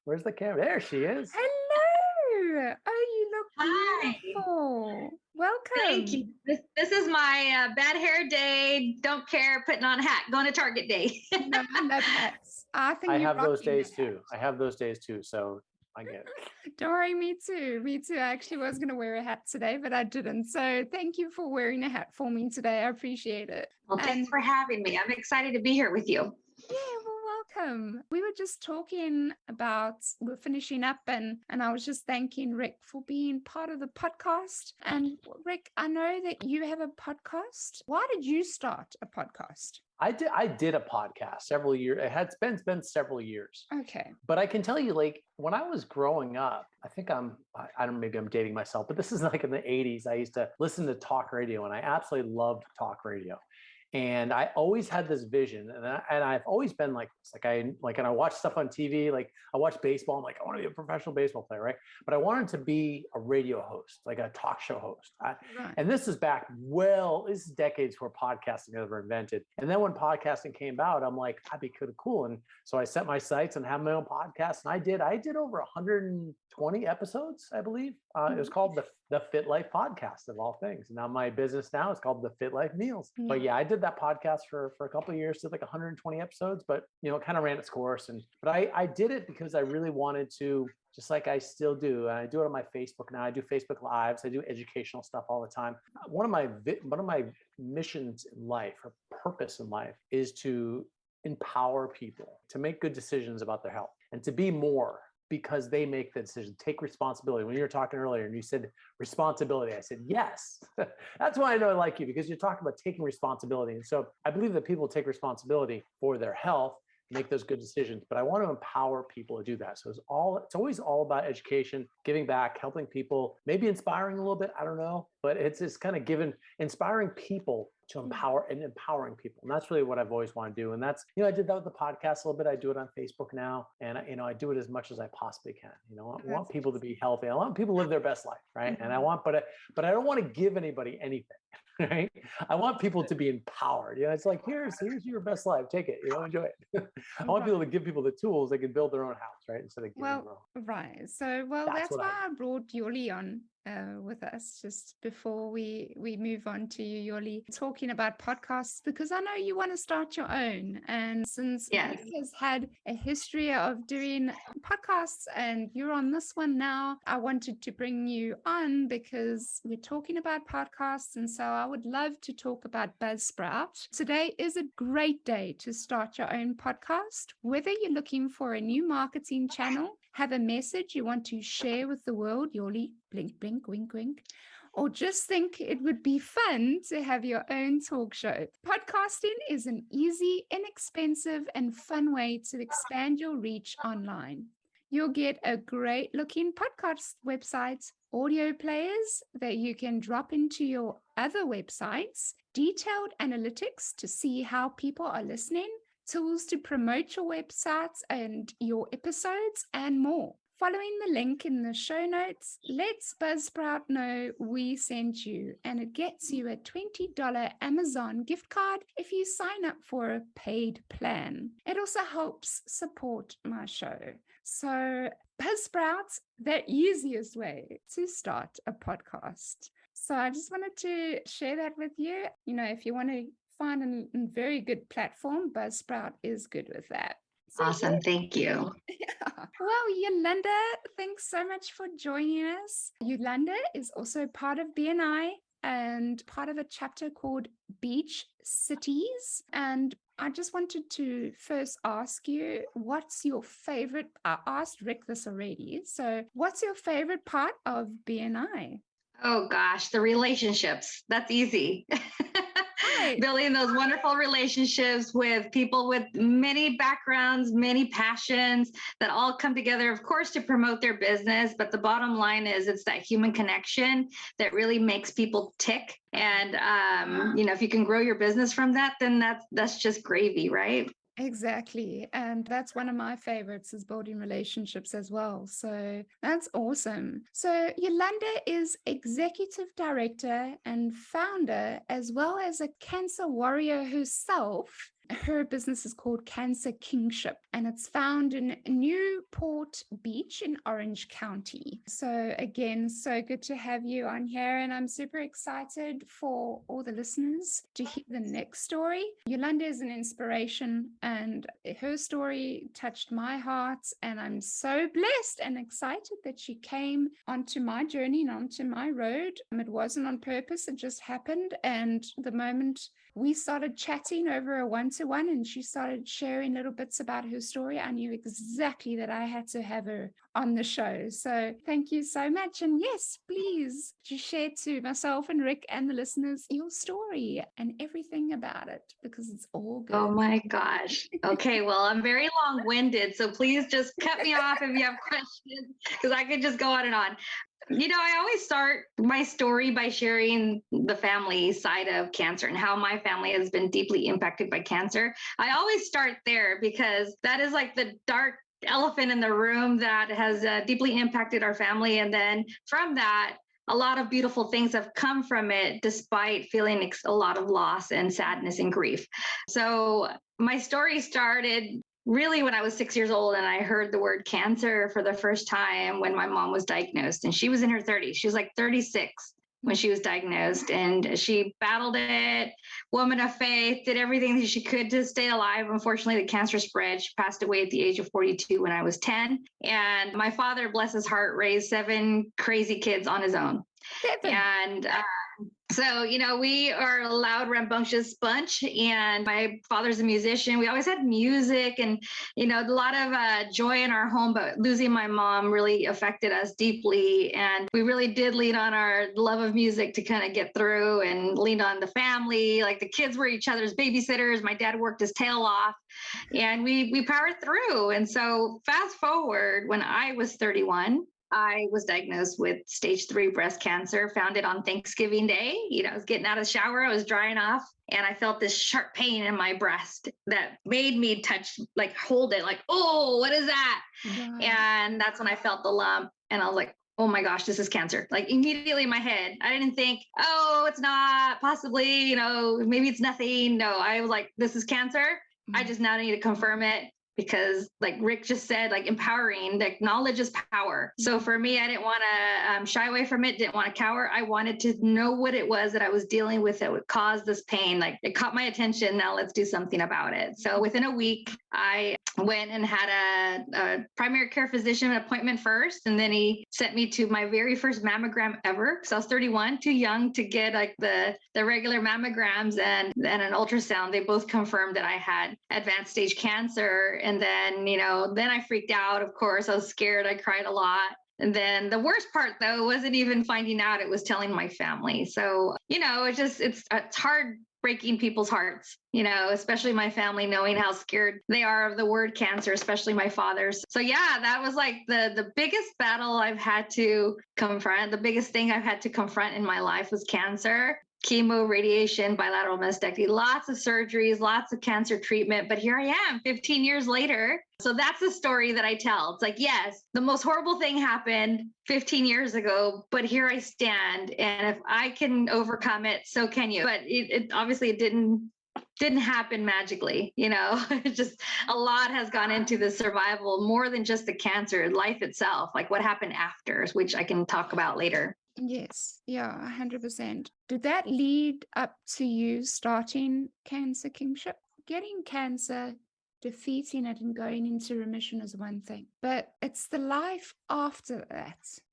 Where's the camera? There she is. Hello. Oh, you look beautiful. Welcome. Thank you. This is my bad hair day. Don't care. Putting on a hat. Going to Target day. No, I love hats. I have those days too. I have those days too. So I get it. Don't worry, me too. Me too. I actually was going to wear a hat today, but I didn't. So thank you for wearing a hat for me today. I appreciate it. Well, thanks for having me. I'm excited to be here with you. Yeah, well, welcome. We were just talking about, we're finishing up, and I was just thanking Rick for being part of the podcast. And Rick, I know that you have a podcast. Why did you start a podcast? I did a podcast several years. It had been several years. Okay. But I can tell you, like, when I was growing up, I think I don't know, maybe I'm dating myself, but this is like in the 80s. I used to listen to talk radio, and I absolutely loved talk radio. And I always had this vision, and I've always been like this. And I watch stuff on TV, like I watch baseball. I'm like, I want to be a professional baseball player, right? But I wanted to be a radio host, like a talk show host. And this is this is decades before podcasting was ever invented. And then when podcasting came out, I'm like, that'd be kind of cool. And so I set my sights and have my own podcast. And I did over 120 episodes, I believe. It was called the Fit Life Podcast, of all things. And now my business now is called the Fit Life Meals. But yeah, I did that podcast for a couple of years, did like 120 episodes, but it kind of ran its course. But I did it because I really wanted to, just like I still do. And I do it on my Facebook now. I do Facebook Lives. I do educational stuff all the time. One of my missions in life, or purpose in life, is to empower people to make good decisions about their health and to be more, because they make the decision. Take responsibility. When you were talking earlier and you said responsibility, I said, yes. That's why I know I like you, because you're talking about taking responsibility. And so I believe that people take responsibility for their health, make those good decisions, but I want to empower people to do that. So it's always all about education, giving back, helping people, maybe inspiring a little bit. I don't know, but it's just kind of inspiring people to empowering people. And that's really what I've always wanted to do. And that's, I did that with the podcast a little bit. I do it on Facebook now. And I do it as much as I possibly can. I want people to be healthy. I want people to live their best life. Right. And but I don't want to give anybody anything. Right. I want people to be empowered. It's like, here's your best life. Take it, enjoy it. I want people to give people the tools they can build their own house, right? Instead of giving them their own. Right. So, that's why I brought Yoli on with us just before we move on to you, Yoli, talking about podcasts, because I know you want to start your own. And since Rick has had a history of doing podcasts and you're on this one now, I wanted to bring you on because we're talking about podcasts. And so I would love to talk about Buzzsprout. Today is a great day to start your own podcast, whether you're looking for a new marketing channel, have a message you want to share with the world, Yoli, blink, blink, wink, wink, or just think it would be fun to have your own talk show. Podcasting is an easy, inexpensive, and fun way to expand your reach online. You'll get a great looking podcast website, audio players that you can drop into your other websites, detailed analytics to see how people are listening, tools to promote your websites and your episodes, and more. Following the link in the show notes lets Buzzsprout know we sent you, and it gets you a $20 Amazon gift card if you sign up for a paid plan. It also helps support my show. So Buzzsprout's the easiest way to start a podcast. So I just wanted to share that with you. If you want to find a very good platform, Buzzsprout is good with that. So, awesome. Thank you. Yeah. Well, Yolanda, thanks so much for joining us. Yolanda is also part of BNI and part of a chapter called Beach Cities. And I just wanted to first ask you, what's your favorite? I asked Rick this already. So what's your favorite part of BNI? Oh gosh, the relationships. That's easy. Building those wonderful relationships with people with many backgrounds, many passions that all come together, of course, to promote their business. But the bottom line is it's that human connection that really makes people tick. And, if you can grow your business from that, then that's just gravy, right? Exactly. And that's one of my favorites, is building relationships as well. So that's awesome. So Yolanda is executive director and founder, as well as a cancer warrior herself. Her business is called Cancer Kingship, and it's found in Newport Beach in Orange County. So again, so good to have you on here, and I'm super excited for all the listeners to hear the next story. Yolanda is an inspiration, and her story touched my heart, and I'm so blessed and excited that she came onto my journey and onto my road. It wasn't on purpose, it just happened, and the moment we started chatting over a 1-to one-to-one and she started sharing little bits about her story, I knew exactly that I had to have her on the show. So thank you so much. And yes, please just share to myself and Rick and the listeners your story and everything about it, because it's all good. Oh my gosh. Okay. Well, I'm very long-winded, so please just cut me off if you have questions, because I could just go on and on. I always start my story by sharing the family side of cancer and how my family has been deeply impacted by cancer. I always start there because that is like the dark elephant in the room that has deeply impacted our family. And then from that, a lot of beautiful things have come from it, despite feeling a lot of loss and sadness and grief. So my story started really when I was 6 years old and I heard the word cancer for the first time when my mom was diagnosed, and she was in her 30s. She was like 36 when she was diagnosed, and she battled it, woman of faith, did everything that she could to stay alive. Unfortunately, the cancer spread. She passed away at the age of 42 when I was 10. And my father, bless his heart, raised 7 crazy kids on his own. 7. And so, we are a loud, rambunctious bunch, and my father's a musician. We always had music and, a lot of joy in our home, but losing my mom really affected us deeply. And we really did lean on our love of music to kind of get through, and leaned on the family. Like the kids were each other's babysitters. My dad worked his tail off, and we powered through. And so fast forward, when I was 31, I was diagnosed with stage 3 breast cancer, found it on Thanksgiving Day. I was getting out of the shower, I was drying off, and I felt this sharp pain in my breast that made me hold it, like, oh, what is that? Wow. And that's when I felt the lump, and I was like, oh my gosh, this is cancer. Like immediately in my head, I didn't think, oh, it's not, possibly, maybe it's nothing. No, I was like, this is cancer. Mm-hmm. I just now need to confirm it. Because like Rick just said, like empowering, like knowledge is power. So for me, I didn't want to shy away from it, didn't want to cower. I wanted to know what it was that I was dealing with that would cause this pain. Like it caught my attention. Now let's do something about it. So within a week, I went and had a primary care physician appointment first. And then he sent me to my very first mammogram ever. Because I was 31, too young to get like the regular mammograms and an ultrasound. They both confirmed that I had advanced stage cancer. And then, then I freaked out. Of course, I was scared. I cried a lot. And then the worst part, though, wasn't even finding out. It was telling my family. So, it's hard breaking people's hearts, especially my family, knowing how scared they are of the word cancer, especially my father's. So yeah, that was like the biggest battle I've had to confront. The biggest thing I've had to confront in my life was cancer. Chemo, radiation, bilateral mastectomy, lots of surgeries, lots of cancer treatment. But here I am 15 years later. So that's the story that I tell. It's like, yes, the most horrible thing happened 15 years ago, but here I stand. And if I can overcome it, so can you. But it obviously it didn't happen magically. It just a lot has gone into the survival, more than just the cancer, life itself, like what happened after, which I can talk about later. Yes. Yeah, 100%. Did that lead up to you starting Cancer Kingship? Getting cancer, defeating it and going into remission is one thing, but it's the life after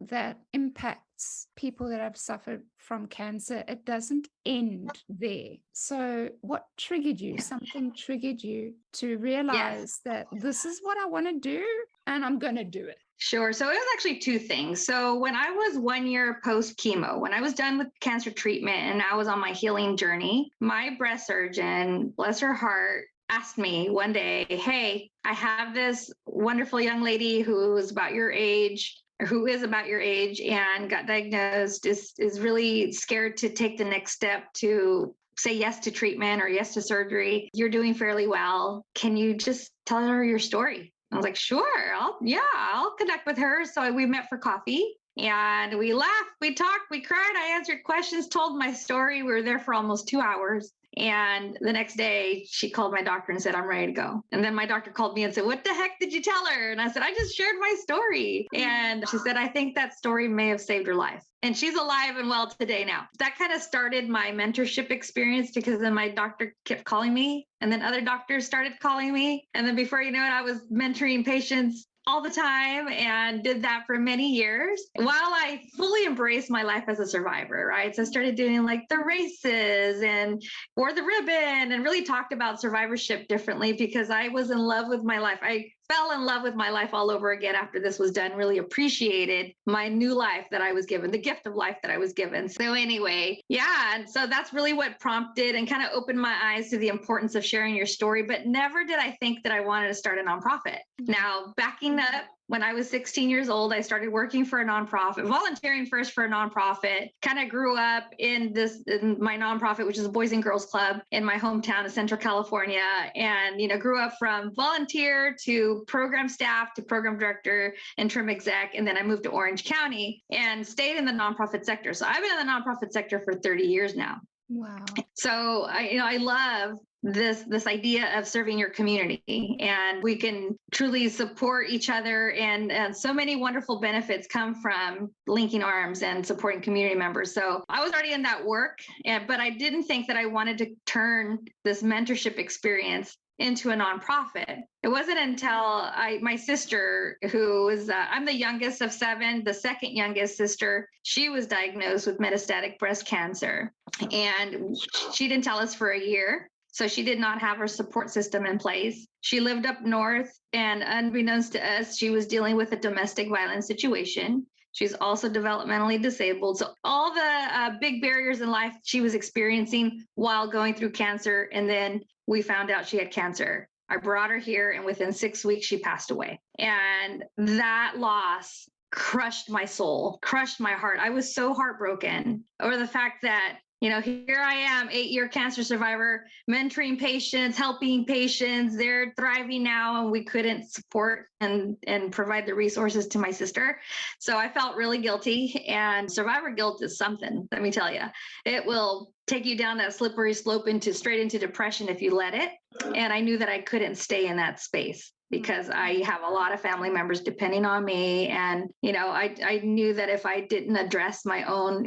that impacts people that have suffered from cancer. It doesn't end there. So what triggered you? Something triggered you to realize that this is what I want to do and I'm going to do it. Sure. So it was actually 2 things. So when I was 1 year post chemo, when I was done with cancer treatment and I was on my healing journey, my breast surgeon, bless her heart, asked me one day, hey, I have this wonderful young lady who is about your age, and got diagnosed, is really scared to take the next step to say yes to treatment or yes to surgery. You're doing fairly well. Can you just tell her your story? I was like, sure, I'll connect with her. So we met for coffee and we laughed, we talked, we cried. I answered questions, told my story. We were there for almost 2 hours. And the next day she called my doctor and said, I'm ready to go. And then my doctor called me and said, what the heck did you tell her? And I said, I just shared my story. And she said, I think that story may have saved her life. And she's alive and well today now. That kind of started my mentorship experience, because then my doctor kept calling me and then other doctors started calling me. And then before you know it, I was mentoring patients all the time and did that for many years while I fully embraced my life as a survivor, right? So I started doing like the races and wore the ribbon and really talked about survivorship differently because I was in love with my life. I fell in love with my life all over again after this was done, really appreciated my new life that I was given, the gift of life that I was given. So anyway, yeah. And so that's really what prompted and kind of opened my eyes to the importance of sharing your story, but never did I think that I wanted to start a nonprofit. Now, backing up, when I was 16 years old, I started working for a nonprofit, volunteering first for a nonprofit, kind of grew up in my nonprofit, which is a Boys and Girls Club in my hometown of Central California. And, grew up from volunteer to program staff to program director, interim exec. And then I moved to Orange County and stayed in the nonprofit sector. So I've been in the nonprofit sector for 30 years now. Wow. So I love this idea of serving your community, and we can truly support each other, and so many wonderful benefits come from linking arms and supporting community members. So I was already in that work, but I didn't think that I wanted to turn this mentorship experience into a nonprofit. It wasn't until my sister, who is, I'm the youngest of 7, the second youngest sister, she was diagnosed with metastatic breast cancer, and she didn't tell us for a year. So she did not have her support system in place. She lived up north, and unbeknownst to us, she was dealing with a domestic violence situation. She's also developmentally disabled. So all the big barriers in life she was experiencing while going through cancer. And then we found out she had cancer. I brought her here, and within 6 weeks, she passed away. And that loss crushed my soul, crushed my heart. I was so heartbroken over the fact that here I am, 8-year cancer survivor, mentoring patients, helping patients. They're thriving now, and we couldn't support and provide the resources to my sister. So I felt really guilty, and survivor guilt is something, let me tell you. It will take you down that slippery slope straight into depression if you let it. And I knew that I couldn't stay in that space, because I have a lot of family members depending on me. And, I knew that if I didn't address my own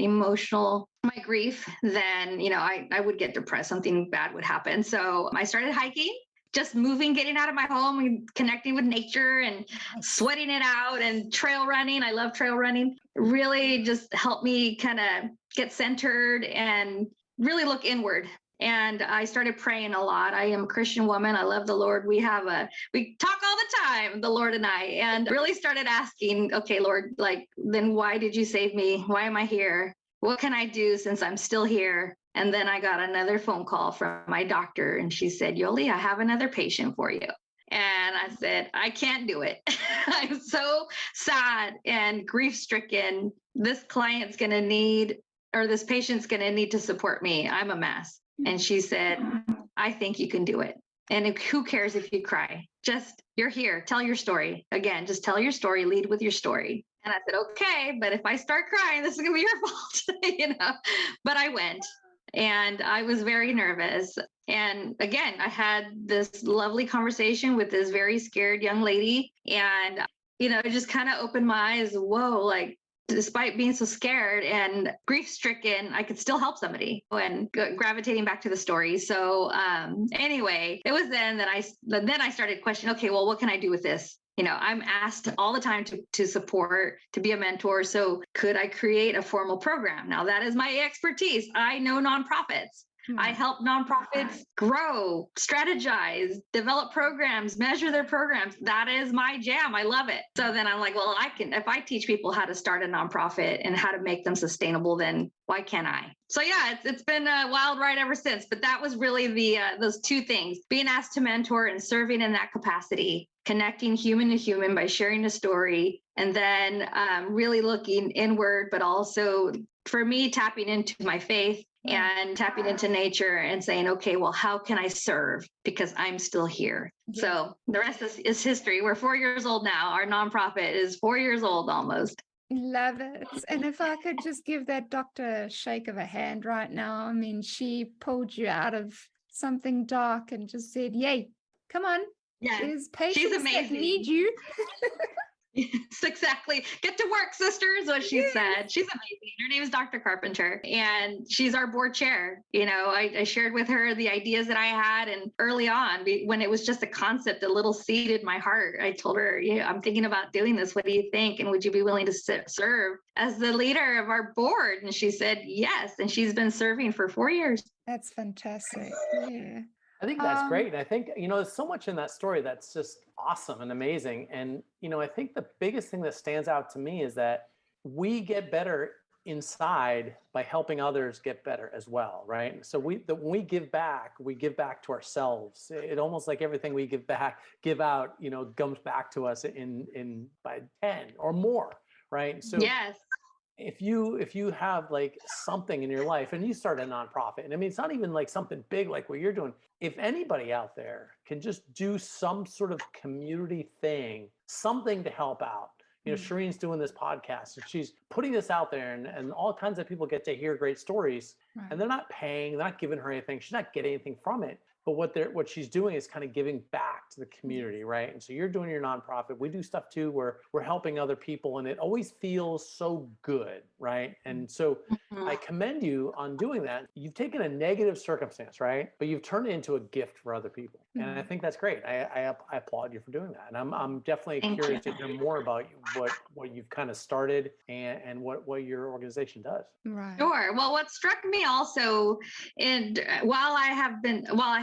my grief, then, I would get depressed. Something bad would happen. So I started hiking, just moving, getting out of my home and connecting with nature and sweating it out, and trail running. I love trail running. Really just helped me kind of get centered and really look inward. And I started praying a lot. I am a Christian woman. I love the Lord. We talk all the time, the Lord and I, and really started asking, okay, Lord, then why did you save me? Why am I here? What can I do since I'm still here? And then I got another phone call from my doctor, and she said, Yoli, I have another patient for you. And I said, I can't do it. I'm so sad and grief stricken. This patient's going to need to support me. I'm a mess. And she said, I think you can do it. And who cares if you cry? You're here. Tell your story. Again, just tell your story. Lead with your story. And I said, okay, but if I start crying, this is going to be your fault, But I went, and I was very nervous. And again, I had this lovely conversation with this very scared young lady. And, it just kind of opened my eyes. Whoa, despite being so scared and grief stricken, I could still help somebody, and gravitating back to the story. So anyway, it was then that I started questioning, okay, well, what can I do with this? I'm asked all the time to support, to be a mentor. So could I create a formal program? Now that is my expertise. I know nonprofits. I help nonprofits grow, strategize, develop programs, measure their programs. That is my jam. I love it. So then I'm like, well, if I teach people how to start a nonprofit and how to make them sustainable, then why can't I? So yeah, it's been a wild ride ever since. But that was really those two things: being asked to mentor and serving in that capacity, connecting human to human by sharing a story, and then really looking inward, but also for me, tapping into my faith and tapping into nature and saying, okay, well, how can I serve? Because I'm still here. Yeah. So the rest is history. We're 4 years old now. Our nonprofit is 4 years old almost. Love it. And if I could just give that doctor a shake of a hand right now. I mean, she pulled you out of something dark and just said, yay, come on. Yeah, there's patients that need you. Yes, exactly. Get to work, sister, is what she said. She's amazing. Her name is Dr. Carpenter, and she's our board chair. I shared with her the ideas that I had, and early on, when it was just a concept, a little seed in my heart, I told her, I'm thinking about doing this. What do you think? And would you be willing to serve as the leader of our board? And she said yes, and she's been serving for 4 years. That's fantastic. Yeah. I think that's great. I think, there's so much in that story that's just awesome and amazing. And, I think the biggest thing that stands out to me is that we get better inside by helping others get better as well, right? So when we give back to ourselves. It almost like everything we give out, comes back to us in by 10 or more, right? So yes. If you have like something in your life and you start a nonprofit, and I mean, it's not even like something big like what you're doing. If anybody out there can just do some sort of community thing, something to help out, Shireen's doing this podcast and she's putting this out there, and all kinds of people get to hear great stories, Right. and they're not paying, they're not giving her anything. She's not getting anything from it. But what she's doing is kind of giving back to the community, right? And so you're doing your nonprofit. We do stuff too where we're helping other people, and it always feels so good, right? And so I commend you on doing that. You've taken a negative circumstance, right? But you've turned it into a gift for other people. And I think that's great. I applaud you for doing that. And I'm definitely curious to hear more about what you've kind of started and what your organization does. Right. Sure. Well, what struck me also, and while I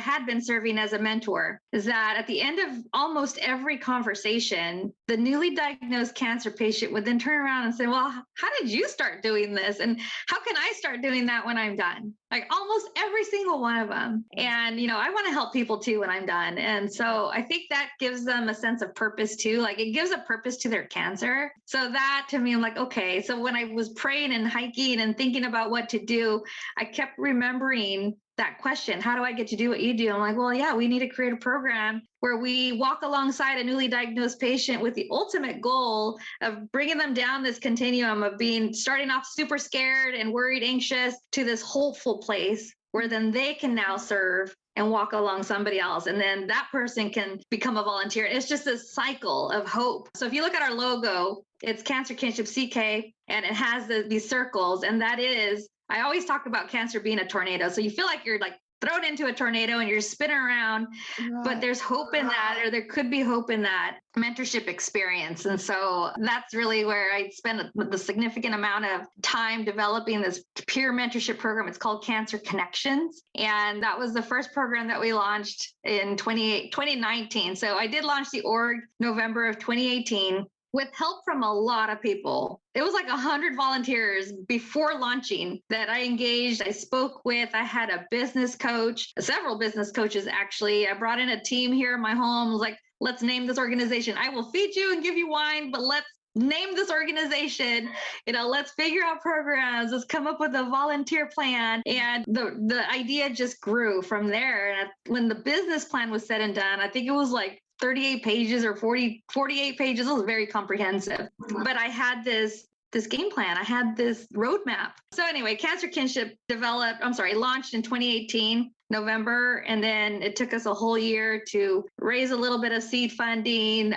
had been serving as a mentor, is that at the end of almost every conversation, the newly diagnosed cancer patient would then turn around and say, well, how did you start doing this? And how can I start doing that when I'm done? Like almost every single one of them. And, I want to help people too when I'm done. And so I think that gives them a sense of purpose too. Like it gives a purpose to their cancer. So that to me, I'm like, okay. So when I was praying and hiking and thinking about what to do, I kept remembering that question, how do I get to do what you do? I'm like, well, yeah, we need to create a program where we walk alongside a newly diagnosed patient with the ultimate goal of bringing them down this continuum of starting off super scared and worried, anxious, to this hopeful place where then they can now serve and walk along somebody else. And then that person can become a volunteer. It's just this cycle of hope. So if you look at our logo, it's Cancer Kinship CK, and it has these circles. And that is, I always talk about cancer being a tornado. So you feel like you're like thrown into a tornado and you're spinning around, but there's hope in that, or there could be hope in that mentorship experience. And so that's really where I spend the significant amount of time developing this peer mentorship program. It's called Cancer Connections. And that was the first program that we launched in 2019. So I did launch the org November of 2018. With help from a lot of people. It was like 100 volunteers before launching that I engaged, I spoke with. I had a business coach, several business coaches actually. I brought in a team here in my home. I was like, let's name this organization. I will feed you and give you wine, but let's name this organization. Let's figure out programs. Let's come up with a volunteer plan. And the idea just grew from there. And when the business plan was said and done, I think it was like 38 pages or 48 pages. It was very comprehensive. But I had this game plan. I had this roadmap. So anyway, Cancer Kinship launched in 2018, November. And then it took us a whole year to raise a little bit of seed funding,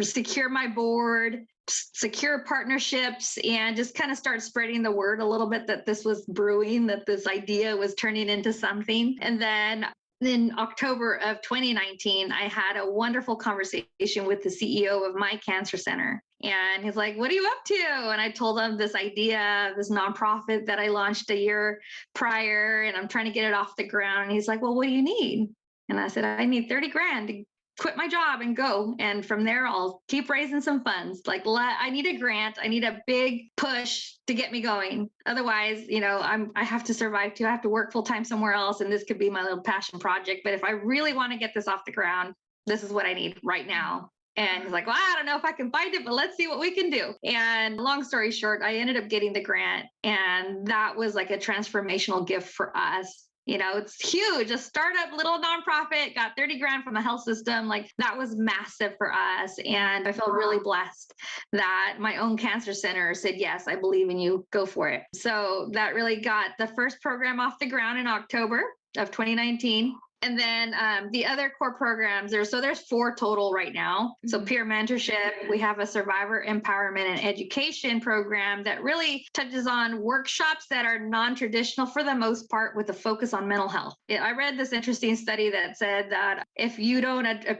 secure my board, secure partnerships, and just kind of start spreading the word a little bit that this was brewing, that this idea was turning into something. And then in October of 2019, I had a wonderful conversation with the CEO of my cancer center. And he's like, what are you up to? And I told him this idea, this nonprofit that I launched a year prior, and I'm trying to get it off the ground. And he's like, well, what do you need? And I said, I need 30 grand to quit my job and go. And from there, I'll keep raising some funds. Like I need a grant. I need a big push to get me going. Otherwise, I have to survive too. I have to work full time somewhere else. And this could be my little passion project. But if I really want to get this off the ground, this is what I need right now. And he's like, well, I don't know if I can find it, but let's see what we can do. And long story short, I ended up getting the grant. And that was like a transformational gift for us. It's huge. A startup little nonprofit got 30 grand from the health system. Like that was massive for us. And I felt really blessed that my own cancer center said, yes, I believe in you. Go for it. So that really got the first program off the ground in October of 2019. And then the other core programs, there's 4 total right now. So peer mentorship, we have a survivor empowerment and education program that really touches on workshops that are non-traditional for the most part, with a focus on mental health. I read this interesting study that said that if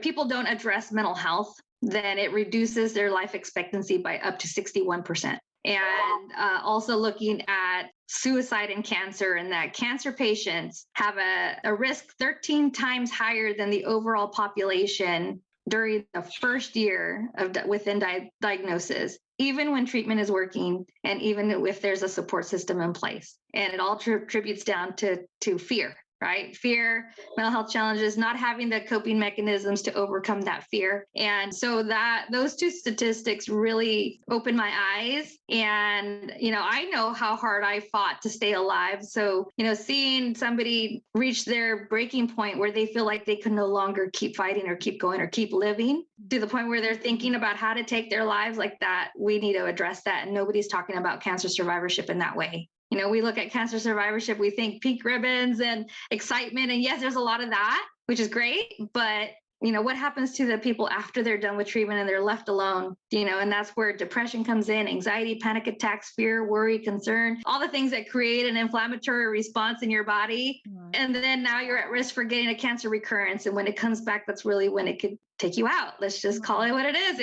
people don't address mental health, then it reduces their life expectancy by up to 61%. And also looking at suicide and cancer, and that cancer patients have a risk 13 times higher than the overall population during the first year of within diagnosis, even when treatment is working and even if there's a support system in place. And it all attributes down to fear. Right? Fear, mental health challenges, not having the coping mechanisms to overcome that fear. And so those 2 statistics really opened my eyes. And, I know how hard I fought to stay alive. So, seeing somebody reach their breaking point where they feel like they can no longer keep fighting or keep going or keep living, to the point where they're thinking about how to take their lives like that, we need to address that. And nobody's talking about cancer survivorship in that way. We look at cancer survivorship, we think pink ribbons and excitement. And yes, there's a lot of that, which is great. But, what happens to the people after they're done with treatment and they're left alone, and that's where depression comes in, anxiety, panic attacks, fear, worry, concern, all the things that create an inflammatory response in your body. Mm-hmm. And then now you're at risk for getting a cancer recurrence. And when it comes back, that's really when it could take you out. Let's just call it what it is.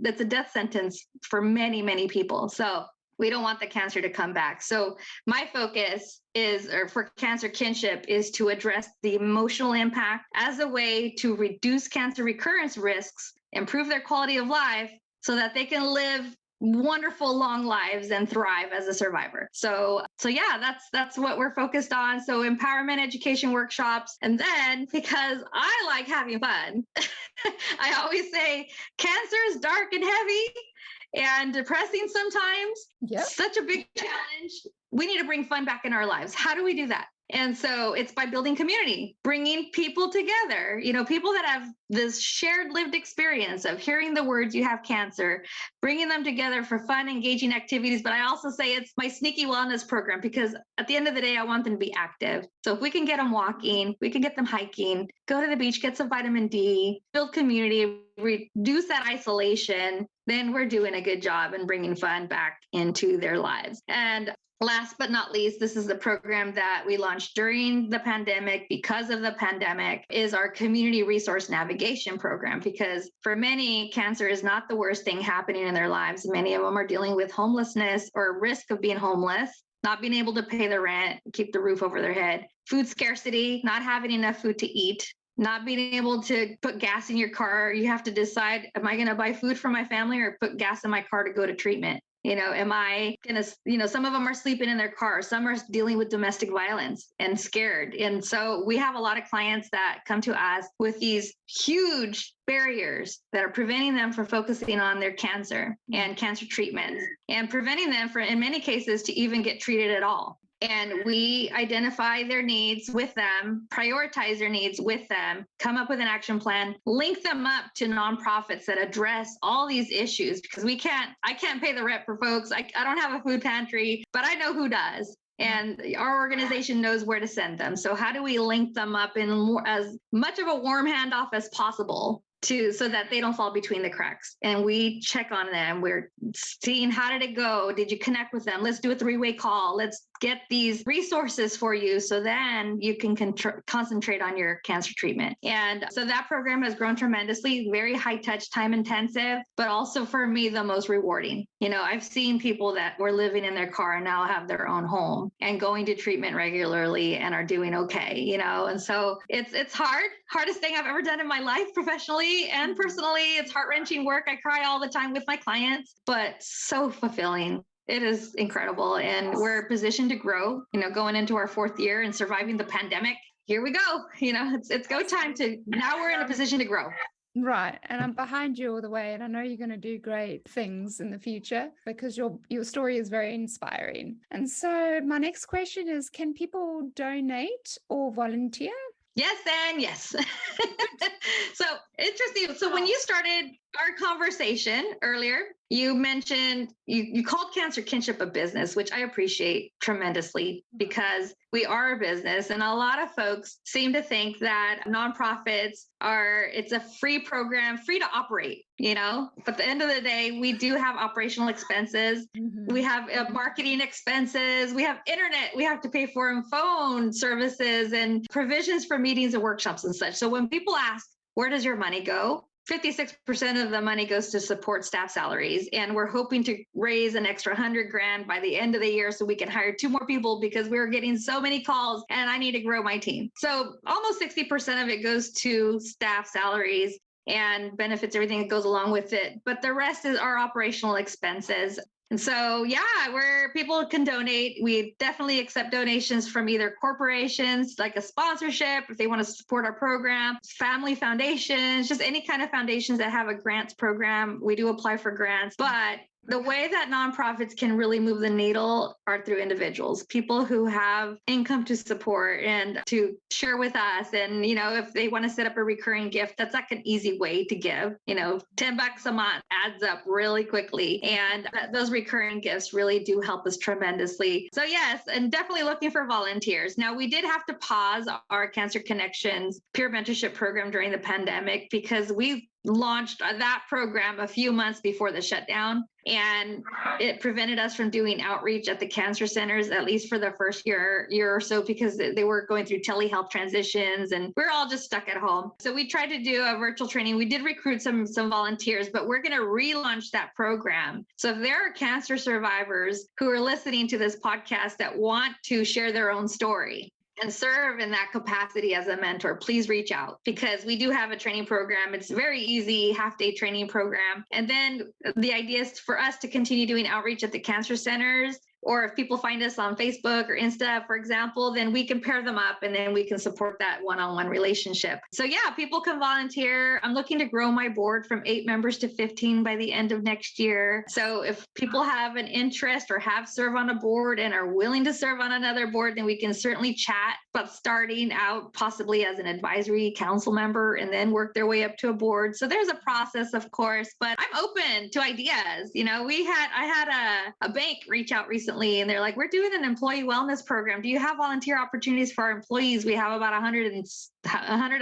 It's a death sentence for many, many people. So we don't want the cancer to come back. So my focus for cancer kinship is to address the emotional impact as a way to reduce cancer recurrence risks, improve their quality of life so that they can live wonderful long lives and thrive as a survivor. So yeah, that's what we're focused on. So empowerment, education workshops. And then because I like having fun, I always say cancer is dark and heavy and depressing sometimes. Yep. Such a big challenge. We need to bring fun back in our lives. How do we do that? And so it's by building community, bringing people together, people that have this shared lived experience of hearing the words you have cancer, bringing them together for fun, engaging activities. But I also say it's my sneaky wellness program, because at the end of the day, I want them to be active. So if we can get them walking, we can get them hiking, go to the beach, get some vitamin D, build community, reduce that isolation, then we're doing a good job in bringing fun back into their lives. And last but not least, this is the program that we launched during the pandemic because of the pandemic, is our community resource navigation program. Because for many, cancer is not the worst thing happening in their lives. Many of them are dealing with homelessness or risk of being homeless, not being able to pay the rent, keep the roof over their head, food scarcity, not having enough food to eat, not being able to put gas in your car. You have to decide, am I going to buy food for my family or put gas in my car to go to treatment? Am I going to, some of them are sleeping in their car. Some are dealing with domestic violence and scared. And so we have a lot of clients that come to us with these huge barriers that are preventing them from focusing on their cancer and cancer treatments, and preventing them from, in many cases, to even get treated at all. And we identify their needs with them, prioritize their needs with them, come up with an action plan, link them up to nonprofits that address all these issues, because I can't pay the rent for folks. I don't have a food pantry, but I know who does. And our organization knows where to send them. So how do we link them up in as much of a warm handoff as possible so that they don't fall between the cracks? And we check on them. We're seeing, how did it go? Did you connect with them? Let's do a 3-way call. Let's get these resources for you so then you can concentrate on your cancer treatment. And so that program has grown tremendously, very high touch, time intensive, but also for me, the most rewarding. I've seen people that were living in their car and now have their own home and going to treatment regularly and are doing okay, and so it's hardest thing I've ever done in my life, professionally and personally. It's heart-wrenching work. I cry all the time with my clients, but so fulfilling. It is incredible. And we're positioned to grow, going into our 4th year and surviving the pandemic. Here we go. It's go time now we're in a position to grow. Right. And I'm behind you all the way. And I know you're going to do great things in the future, because your story is very inspiring. And so my next question is, can people donate or volunteer? Yes, and yes. So interesting. So when you started our conversation earlier, you mentioned you called Cancer Kinship a business, which I appreciate tremendously because we are a business. And a lot of folks seem to think that nonprofits it's a free program, free to operate, but at the end of the day, we do have operational expenses. We have marketing expenses. We have internet we have to pay for, and phone services and provisions for meetings and workshops and such. So when people ask, where does your money go? 56% of the money goes to support staff salaries. And we're hoping to raise an extra $100,000 by the end of the year so we can hire 2 more people because we're getting so many calls and I need to grow my team. So almost 60% of it goes to staff salaries and benefits, everything that goes along with it. But the rest is our operational expenses. And so, where people can donate, we definitely accept donations from either corporations, like a sponsorship, if they want to support our program, family foundations, just any kind of foundations that have a grants program. We do apply for grants, but the way that nonprofits can really move the needle are through individuals, people who have income to support and to share with us. And, if they want to set up a recurring gift, that's like an easy way to give. $10 a month adds up really quickly. And those recurring gifts really do help us tremendously. So yes, and definitely looking for volunteers. Now, we did have to pause our Cancer Connections peer mentorship program during the pandemic because we launched that program a few months before the shutdown, and it prevented us from doing outreach at the cancer centers, at least for the first year or so, because they were going through telehealth transitions and we're all just stuck at home. So we tried to do a virtual training. We did recruit some volunteers, but we're going to relaunch that program. So if there are cancer survivors who are listening to this podcast that want to share their own story and serve in that capacity as a mentor, please reach out, because we do have a training program. It's very easy, half-day training program. And then the idea is for us to continue doing outreach at the cancer centers, or if people find us on Facebook or Insta, for example, then we can pair them up and then we can support that one-on-one relationship. So people can volunteer. I'm looking to grow my board from 8 members to 15 by the end of next year. So if people have an interest or have served on a board and are willing to serve on another board, then we can certainly chat about starting out possibly as an advisory council member and then work their way up to a board. So there's a process, of course, but I'm open to ideas. I had a bank reach out recently, and they're like, we're doing an employee wellness program. Do you have volunteer opportunities for our employees? We have about 100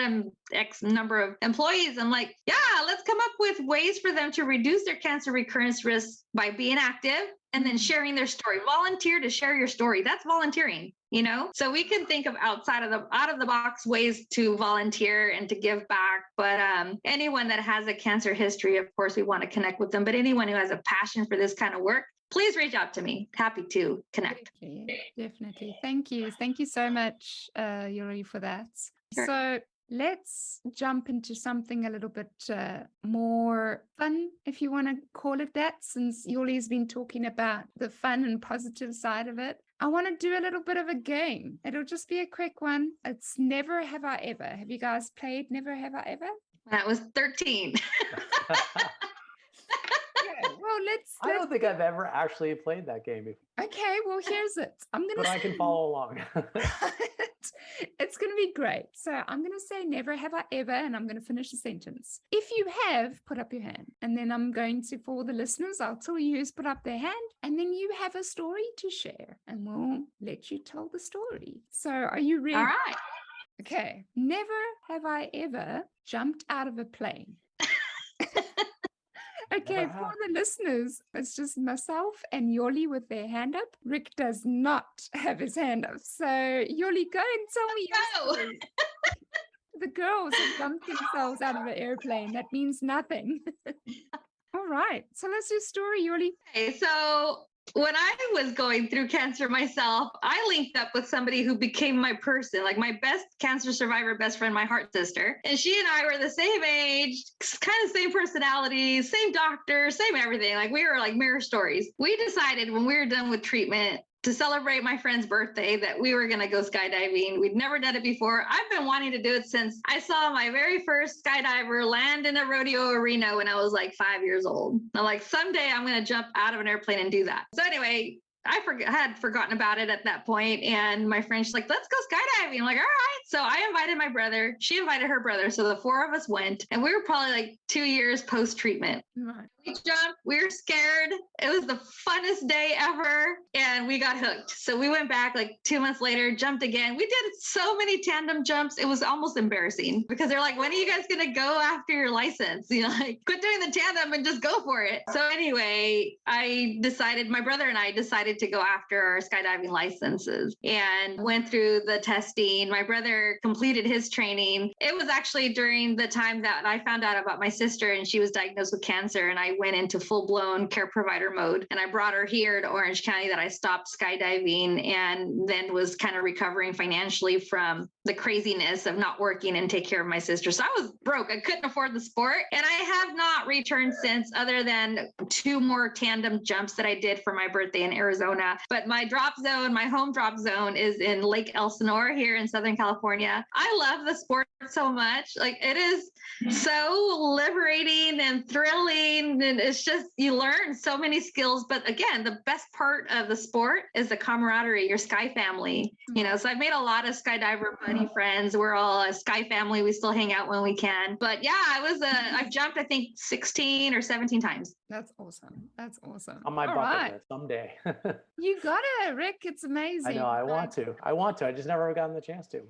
and X number of employees. I'm like, let's come up with ways for them to reduce their cancer recurrence risk by being active and then sharing their story. Volunteer to share your story. That's volunteering, So we can think of out of the box ways to volunteer and to give back. But anyone that has a cancer history, of course, we want to connect with them. But anyone who has a passion for this kind of work, please reach out to me. Happy to connect. Definitely. Thank you. Thank you so much, Yuri, for that. Sure. So let's jump into something a little bit more fun, if you want to call it that, since Yuri's been talking about the fun and positive side of it. I want to do a little bit of a game. It'll just be a quick one. It's Never Have I Ever. Have you guys played Never Have I Ever? That was 13. Well, I don't think I've ever actually played that game before. Okay, well, here's it. But I can follow along. It's going to be great. So I'm going to say never have I ever, and I'm going to finish the sentence. If you have, put up your hand. And then I'm going to, for the listeners, I'll tell you who's put up their hand. And then you have a story to share. And we'll let you tell the story. So are you ready? All right. Okay. Never have I ever jumped out of a plane. Okay, for the listeners, it's just myself and Yoli with their hand up. Rick does not have his hand up. So, Yoli, go and tell me your story. The girls have dumped themselves out of an airplane. That means nothing. All right. Tell us your story, Yoli. Okay, so when I was going through cancer myself, I linked up with somebody who became my person, like my best cancer survivor best friend, my heart sister. And she and I were the same age, kind of same personality, same doctor, same everything. Like we were like mirror stories. We decided when we were done with treatment to celebrate my friend's birthday that we were going to go skydiving. We'd never done it before. I've been wanting to do it since I saw my very first skydiver land in a rodeo arena when I was like 5 years old. I'm like, someday I'm going to jump out of an airplane and do that. So anyway, had forgotten about it at that point. And my friend's like, let's go skydiving. I'm like, all right. So I invited my brother. She invited her brother. So the four of us went, and we were probably like 2 years post-treatment. Right. We jumped. We were scared. It was the funnest day ever. And we got hooked. So we went back like 2 months later, jumped again. We did so many tandem jumps. It was almost embarrassing because they're like, when are you guys going to go after your license? You know, like, quit doing the tandem and just go for it. So anyway, my brother and I decided to go after our skydiving licenses and went through the testing. My brother completed his training. It was actually during the time that I found out about my sister, and she was diagnosed with cancer, and I went into full-blown care provider mode, and I brought her here to Orange County, that I stopped skydiving and then was kind of recovering financially from the craziness of not working and take care of my sister. So I was broke. I couldn't afford the sport, and I have not returned since, other than 2 more tandem jumps that I did for my birthday in Arizona. But my drop zone, my home drop zone, is in Lake Elsinore here in Southern California. I love the sport so much. Like, it is so liberating and thrilling, and it's just, you learn so many skills. But again, the best part of the sport is the camaraderie, your sky family. You know, so I've made a lot of skydiver buddy friends. We're all a sky family. We still hang out when we can. But yeah, I've jumped, I think 16 or 17 times. That's awesome. That's awesome. On my bucket list someday. You got it, Rick. It's amazing. I know. I want to. I just never gotten the chance to.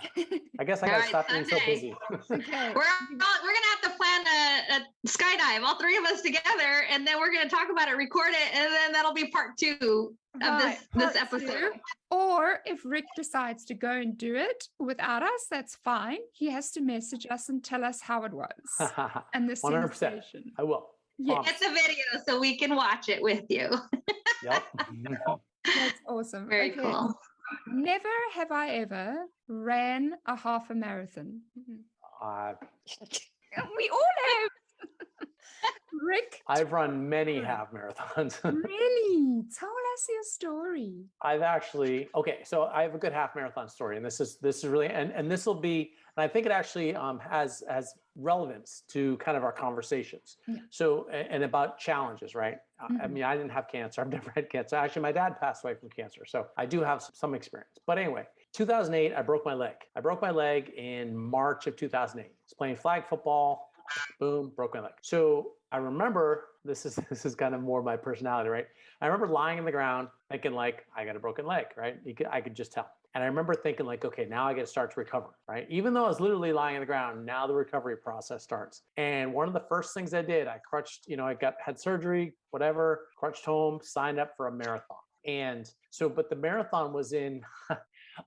I guess I got to stop being so busy. Okay. We're gonna have to plan a skydive, all 3 of us together, and then we're gonna talk about it, record it, and then that'll be part 2 of this episode. Or if Rick decides to go and do it without us, that's fine. He has to message us and tell us how it was and the 100%. sensation. I will. Yes. Get the video so we can watch it with you. Yep. That's awesome. Very cool. Never have I ever ran a half a marathon. We all have. Rick, I've run many half marathons. Really? Tell us your story. I've actually, so I have a good half marathon story, and this is really, and this will be, and I think it actually has relevance to kind of our conversations. Yeah. So, and about challenges, right? I mean, I didn't have cancer. I've never had cancer. Actually, my dad passed away from cancer, so I do have some experience. But anyway, 2008, I broke my leg. I broke my leg in March of 2008. I was playing flag football. Boom, broke my leg. So I remember, this is kind of more my personality, right? I remember lying in the ground thinking like, I got a broken leg, right? I could just tell. And I remember thinking like, okay, now I got to start to recover, right? Even though I was literally lying on the ground, now the recovery process starts. And one of the first things I did, I crutched, I had surgery, whatever, crutched home, signed up for a marathon. And so, but the marathon was in,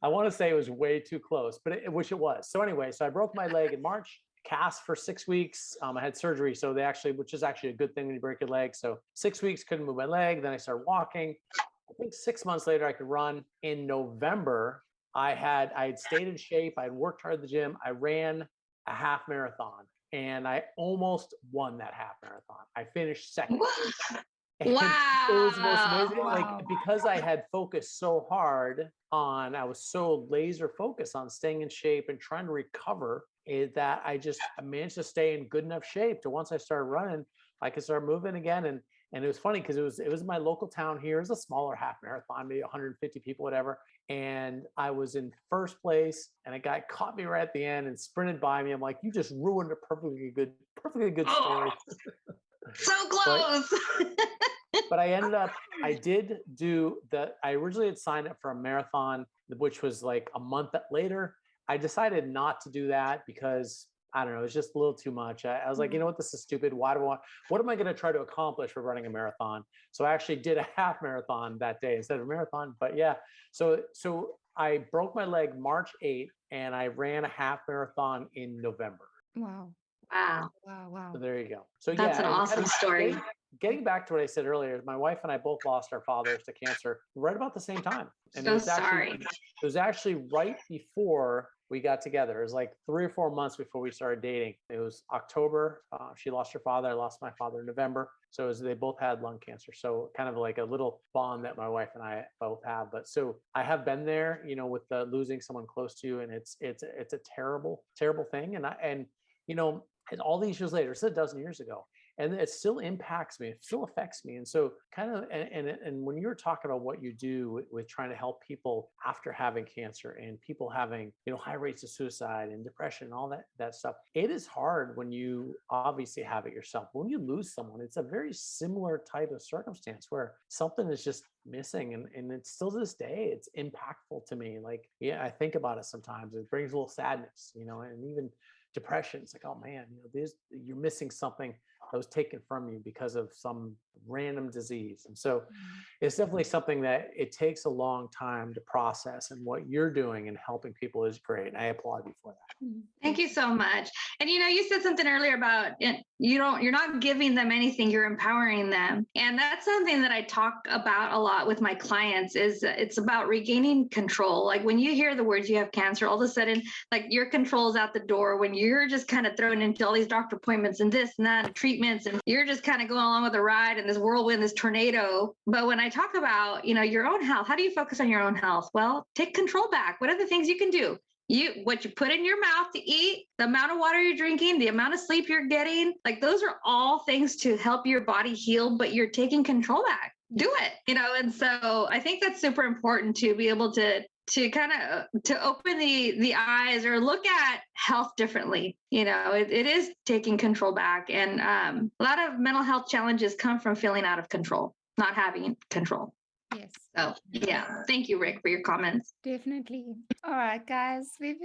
I want to say it was way too close, but which it was. So anyway, so I broke my leg in March. Cast for 6 weeks. I had surgery. So which is actually a good thing when you break your leg. So 6 weeks, couldn't move my leg. Then I started walking. I think 6 months later, I could run. In November, I had stayed in shape. I had worked hard at the gym. I ran a half marathon, and I almost won that half marathon. I finished second. Wow. It was the most amazing, like, because I had focused so hard on, I was so laser focused on staying in shape and trying to recover, that I managed to stay in good enough shape to, once I started running, I could start moving again. And it was funny because it was my local town here. It was a smaller half marathon, maybe 150 people, whatever. And I was in first place, and a guy caught me right at the end and sprinted by me. I'm like, you just ruined a perfectly good story. So close. But I originally had signed up for a marathon, which was like a month later. I decided not to do that because, I don't know, it's just a little too much. I was like, you know what, this is stupid. What am I going to try to accomplish for running a marathon? So I actually did a half marathon that day instead of a marathon. But yeah, so I broke my leg March 8th, and I ran a half marathon in November. Wow. So there you go. So that's an awesome story. Getting back to what I said earlier, my wife and I both lost our fathers to cancer right about the same time. And sorry. It was actually right before we got together. It was like 3 or 4 months before we started dating. It was October. She lost her father. I lost my father in November. So they both had lung cancer. So kind of like a little bond that my wife and I both have. But so I have been there, with losing someone close to you, and it's a terrible, terrible thing. And all these years later, it's a dozen years ago. and it still impacts me. It still affects me. And so kind of, and when you're talking about what you do with trying to help people after having cancer and people having, high rates of suicide and depression and all that stuff, it is hard when you obviously have it yourself. When you lose someone, it's a very similar type of circumstance where something is just missing, and it's still to this day, it's impactful to me. Like, yeah, I think about it sometimes. It brings a little sadness, and even depression. It's like, oh man, you're missing something that was taken from you because of some random disease. And so it's definitely something that it takes a long time to process, and what you're doing and helping people is great. And I applaud you for that. Thank you so much. And you said something earlier about you're not giving them anything, you're empowering them. And that's something that I talk about a lot with my clients, is it's about regaining control. Like when you hear the words you have cancer, all of a sudden, like your control is out the door when you're just kind of thrown into all these doctor appointments and this and that and treatments, and you're just kind of going along with the ride and this whirlwind, this tornado. But when I talk about, your own health, how do you focus on your own health? Well, take control back. What are the things you can do? What you put in your mouth to eat, the amount of water you're drinking, the amount of sleep you're getting, like those are all things to help your body heal, but you're taking control back. Do it, and so I think that's super important to be able to kind of to open the eyes or look at health differently. It is taking control back. And a lot of mental health challenges come from feeling out of control, not having control. Yes. So, yeah. Thank you, Rick, for your comments. Definitely. All right, guys, we've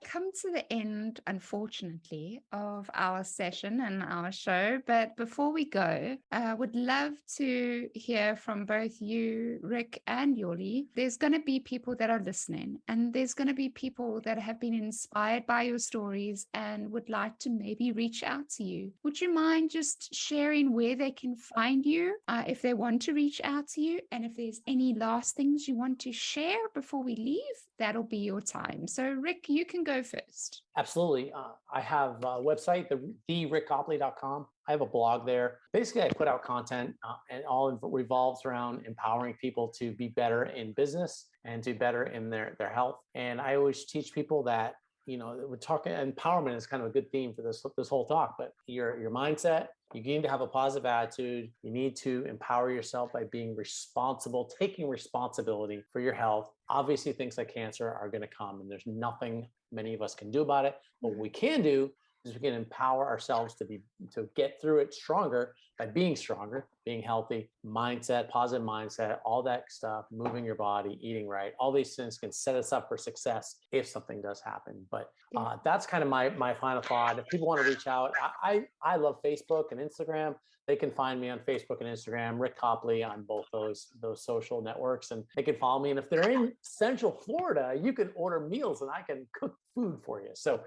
come to the end, unfortunately, of our session and our show. But before we go, I would love to hear from both you, Rick, and Yoli. There's going to be people that are listening, and there's going to be people that have been inspired by your stories and would like to maybe reach out to you. Would you mind just sharing where they can find you if they want to reach out to you? And if there's any last things you want to share before we leave, that'll be your time. So Rick, you can go first. Absolutely. I have a website, therickcopley.com. I have a blog there. Basically, I put out content and all revolves around empowering people to be better in business and to be better in their health. And I always teach people that, we're talking empowerment is kind of a good theme for this whole talk, but your mindset, you need to have a positive attitude. You need to empower yourself by being responsible, taking responsibility for your health. Obviously, things like cancer are going to come, and there's nothing many of us can do about it. But what we can do is we can empower ourselves to get through it stronger by being stronger, being healthy, mindset, positive mindset, all that stuff, moving your body, eating right. All these things can set us up for success if something does happen. But that's kind of my final thought. If people want to reach out, I love Facebook and Instagram. They can find me on Facebook and Instagram, Rick Copley, on both those social networks, and they can follow me. And if they're in Central Florida, you can order meals and I can cook food for you. So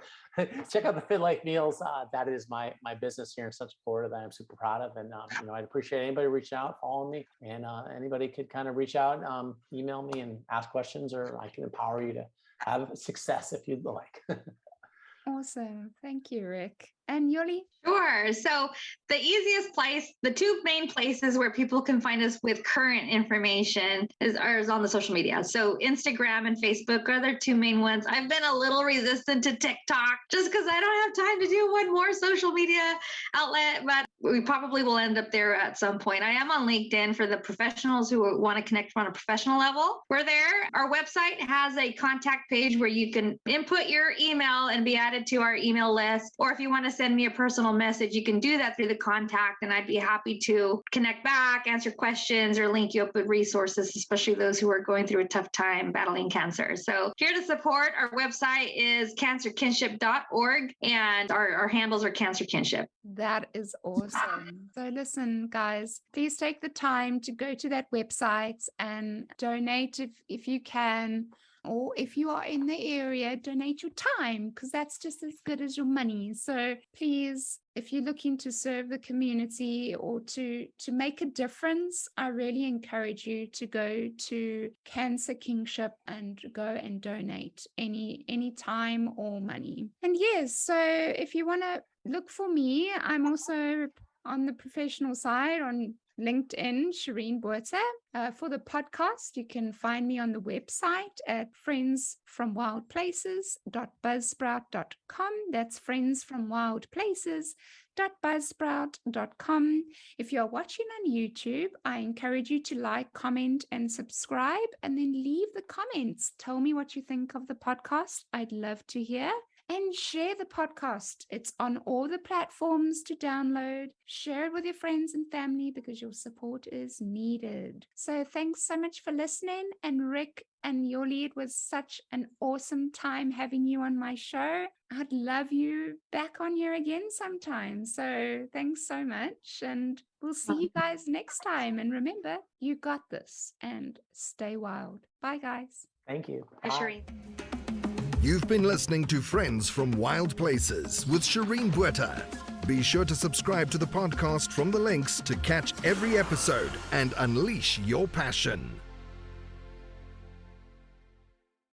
check out the Fit Life Meals. That is my business here in Central Florida that I'm super proud of. And I'd appreciate anybody reaching out, following me, and anybody could kind of reach out, email me and ask questions, or I can empower you to have success if you'd like. Awesome. Thank you, Rick. And Yoli? Sure. So the easiest place, the two main places where people can find us with current information is on the social media. So Instagram and Facebook are their two main ones. I've been a little resistant to TikTok just because I don't have time to do one more social media outlet, but we probably will end up there at some point. I am on LinkedIn for the professionals who want to connect on a professional level. We're there. Our website has a contact page where you can input your email and be added to our email list. Or if you want to send me a personal message, you can do that through the contact, and I'd be happy to connect back, answer questions, or link you up with resources, especially those who are going through a tough time battling cancer. So here to support, our website is cancerkinship.org, and our handles are Cancer Kinship. That is awesome. So listen, guys, please take the time to go to that website and donate if you can. Or if you are in the area, donate your time, because that's just as good as your money. So please, if you're looking to serve the community or to make a difference, I really encourage you to go to Cancer Kingship and go and donate any time or money. And yes, so if you want to look for me, I'm also on the professional side on LinkedIn, Shireen Buerta. For the podcast, you can find me on the website at friendsfromwildplaces.buzzsprout.com. That's friendsfromwildplaces.buzzsprout.com. If you're watching on YouTube, I encourage you to like, comment, and subscribe, and then leave the comments. Tell me what you think of the podcast. I'd love to hear. And share the podcast. It's on all the platforms to download. Share it with your friends and family because your support is needed. So thanks so much for listening. And Rick and Yoli, it was such an awesome time having you on my show. I'd love you back on here again sometime. So thanks so much. And we'll see you guys next time. And remember, you got this. And stay wild. Bye, guys. Thank you. Bye, Shireen. You've been listening to Friends from Wild Places with Shireen Buerta. Be sure to subscribe to the podcast from the links to catch every episode and unleash your passion.